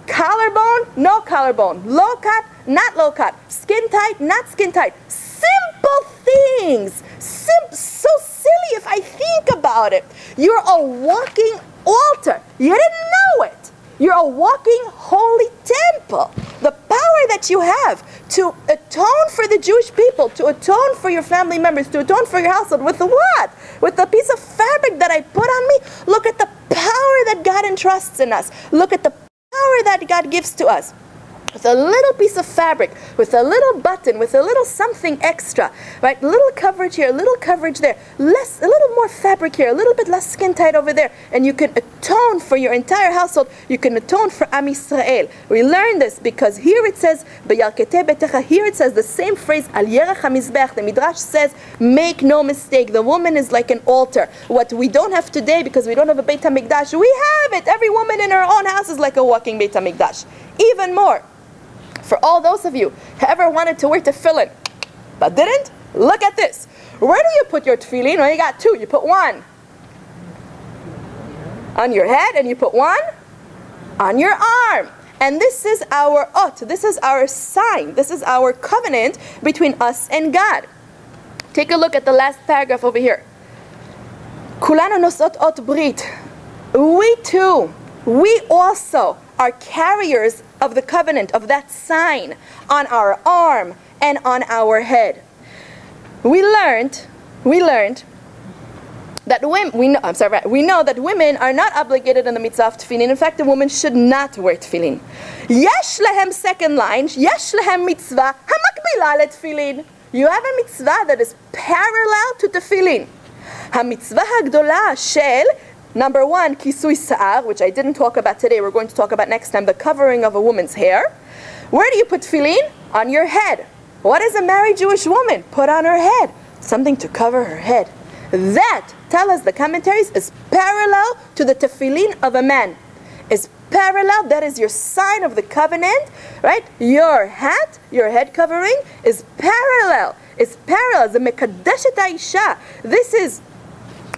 Speaker 1: Collarbone, no collarbone. Low cut, not low cut. Skin tight, not skin tight. Simple things. So silly if I think about it. You're a walking altar. You didn't know it. You're a walking holy temple. The power that you have to atone for the Jewish people, to atone for your family members, to atone for your household with what? With the piece of fabric that I put on me? Look at the power that God entrusts in us. Look at the power that God gives to us. With a little piece of fabric, with a little button, with a little something extra, right? A little coverage here, a little coverage there, a little more fabric here, a little bit less skin tight over there, and you can atone for your entire household. You can atone for Am Yisrael. We learn this because here it says, "B'yalketei betecha." Here it says the same phrase, "Al yerech hamizbech." The Midrash says, "Make no mistake, the woman is like an altar." What we don't have today because we don't have a Beit HaMikdash, we have it. Every woman in her own house is like a walking Beit HaMikdash. Even more. For all those of you who ever wanted to wear tefillin but didn't, look at this. Where do you put your tefillin? Well, you got two. You put one on your head and you put one on your arm. And this is our ot. This is our sign. This is our covenant between us and God. Take a look at the last paragraph over here. Kulanu nosot ot brit. We too, we also are carriers of the covenant, of that sign on our arm and on our head. We learned that we know that women are not obligated in the mitzvah of tefillin. In fact, a woman should not wear tefillin. Yesh lehem, second line, yesh lehem mitzvah hamakbila letefillin. You have a mitzvah that is parallel to tefillin. Ha-mitzvah hagdola shel, number one, kisui sa'ar, which I didn't talk about today. We're going to talk about next time, the covering of a woman's hair. Where do you put tefillin? On your head. What does a married Jewish woman put on her head? Something to cover her head. That, tell us the commentaries, is parallel to the tefillin of a man. Is parallel, that is your sign of the covenant, right? Your hat, your head covering, is parallel. It's parallel. The mekadeshet ha'isha. This is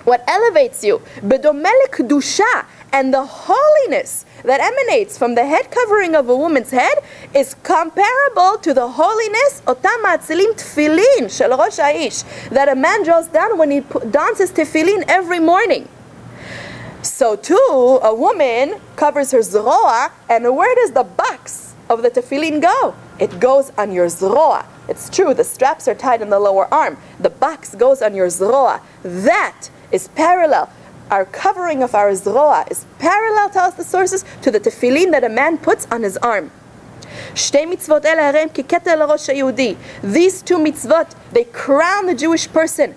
Speaker 1: what elevates you. Bedomeh lekdusha, and the holiness that emanates from the head covering of a woman's head is comparable to the holiness otam ma'atzilim tefillin shel rosh ha'ish, that a man draws down when he dons his tefillin every morning. So too, a woman covers her zroa, and where does the box of the tefillin go? It goes on your zroa. It's true, the straps are tied in the lower arm. The box goes on your zroa. That is parallel. Our covering of our zroa is parallel, tell us the sources, to the tefillin that a man puts on his arm. These two mitzvot, they crown the Jewish person.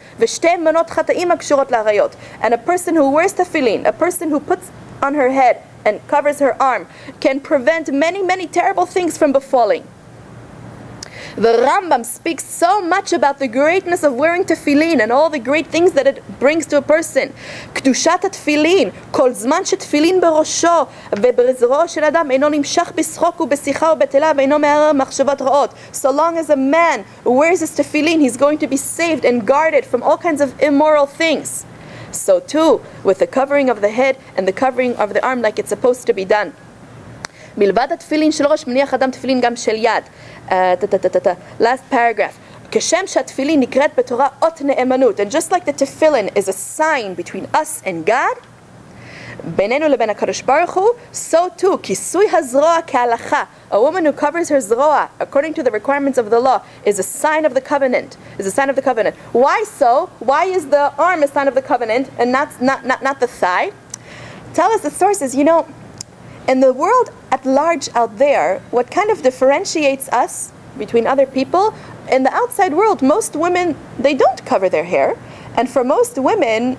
Speaker 1: And a person who wears tefillin, a person who puts on her head and covers her arm, can prevent many, many terrible things from befalling. The Rambam speaks so much about the greatness of wearing tefillin and all the great things that it brings to a person. Kedushat tefillin, kol zman shetefillin berosho, veberizro shel adam eino nimshach b'schok u'besicha u'betela ve'eino me'arer machshavot ra'ot. So long as a man wears his tefillin, he's going to be saved and guarded from all kinds of immoral things. So too, with the covering of the head and the covering of the arm, like it's supposed to be done. מלבד התפילין של ראש מניח אדם תפילין גם של יד. Last paragraph. כשם שהתפילין נקראת בתורה אות נאמנות, and just like the tefillin is a sign between us and God, בינינו לבין הקדוש ברוך הוא, so too, כיסוי הזרוע כהלכה. A woman who covers her zroa, according to the requirements of the law, is a sign of the covenant. Is a sign of the covenant. Why so? Why is the arm a sign of the covenant and not the thigh? Tell us the sources. You know, in the world at large out there, what kind of differentiates us between other people, in the outside world, most women, they don't cover their hair. And for most women,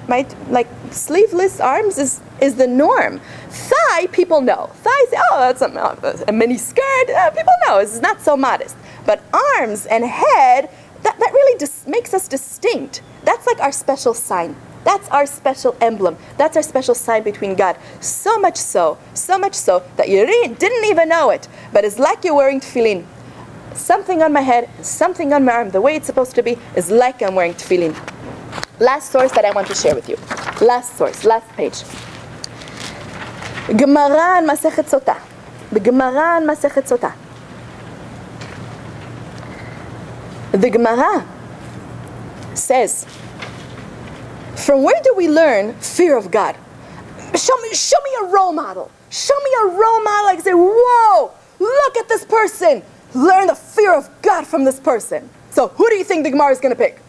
Speaker 1: sleeveless arms is is the norm. Thigh, people know. Thigh, say, oh, that's a mini skirt. People know. It's not so modest. But arms and head, that really makes us distinct. That's like our special sign. That's our special emblem. That's our special sign between God. So much so that you didn't even know it. But it's like you're wearing tefillin. Something on my head, something on my arm, the way it's supposed to be, is like I'm wearing tefillin. Last source that I want to share with you. Last source, last page. Gemara and Masechet Sotah. The Gemara and Masechet Sotah. The Gemara says, from where do we learn fear of God? Show me a role model. Show me a role model. I can say, whoa, look at this person. Learn the fear of God from this person. So who do you think the Gemara is going to pick?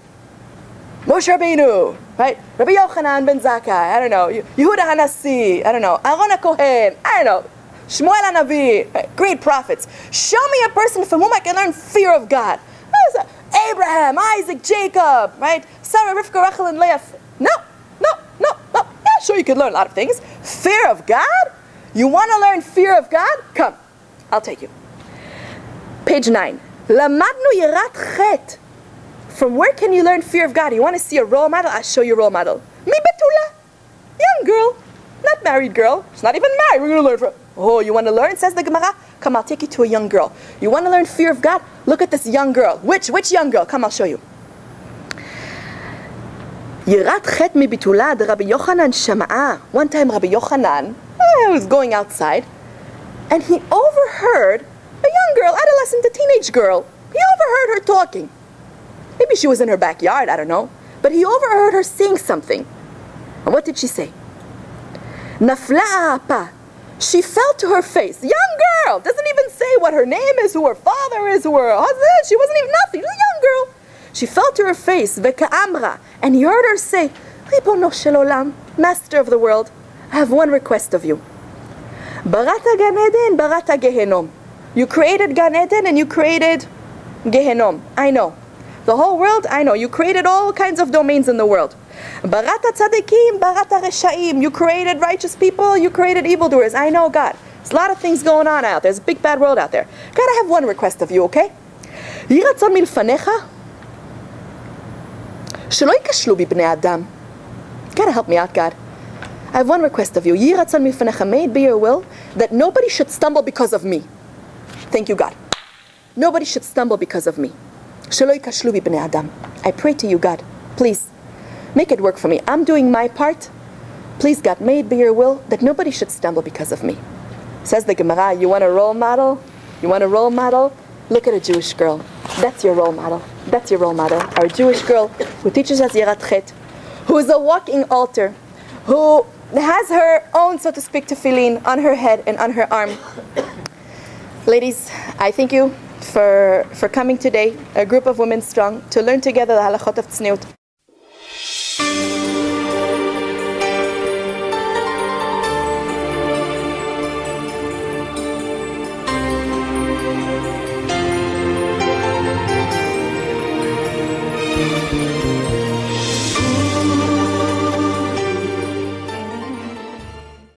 Speaker 1: Moshe Rabbeinu, right? Rabbi Yochanan ben Zakkai, I don't know. Yehuda HaNasi, I don't know. Aaron HaKohen, I don't know. Shmuel HaNavi, right? Great prophets. Show me a person from whom I can learn fear of God. Abraham, Isaac, Jacob, right? Sarah, Rivka, Rachel, and Leah. No. Yeah, sure, you could learn a lot of things. Fear of God? You want to learn fear of God? Come, I'll take you. Page 9. Lamadnu yirat chet. From where can you learn fear of God? You want to see a role model? I'll show you a role model. Mi betula. Young girl. Not married girl. She's not even married. We're going to learn from. Oh, you want to learn? Says the Gemara. Come, I'll take you to a young girl. You want to learn fear of God? Look at this young girl. Which young girl? Come, I'll show you. Yirat chet mi betula de Rabbi Yochanan shama'a. One time Rabbi Yochanan was going outside and he overheard a young girl, adolescent, a teenage girl. He overheard her talking. Maybe she was in her backyard, I don't know. But he overheard her saying something. And what did she say? Nafla apa. She fell to her face. Young girl. Doesn't even say what her name is, who her father is, who her husband is. She wasn't even nothing. She's a young girl. She fell to her face. Veka'amra. And he heard her say, Ribono shel olam, Master of the world, I have one request of you. Barata Gan Eden, Barata Gehenom. You created Gan Eden and you created Gehenom. I know. The whole world, I know. You created all kinds of domains in the world. Barata tzadikim, barata reshaim. You created righteous people, you created evildoers. I know, God. There's a lot of things going on out there. There's a big bad world out there. God, I have one request of you, okay? Yiratzon milfanecha shelo yikashlu bi bnei adam. Gotta help me out, God. I have one request of you. Yiratzon milfanecha, may it be your will that nobody should stumble because of me. Thank you, God. Nobody should stumble because of me. Shelo yikashlu bi bnei adam. I pray to you, God, please, make it work for me. I'm doing my part. Please, God, may it be your will that nobody should stumble because of me. Says the Gemara, you want a role model? You want a role model? Look at a Jewish girl. That's your role model. That's your role model. Our Jewish girl who teaches us Yirat Chet, who is a walking altar, who has her own, so to speak, tefillin on her head and on her arm. Ladies, I thank you for coming today, a group of women strong, to learn together the halachot of tzniut.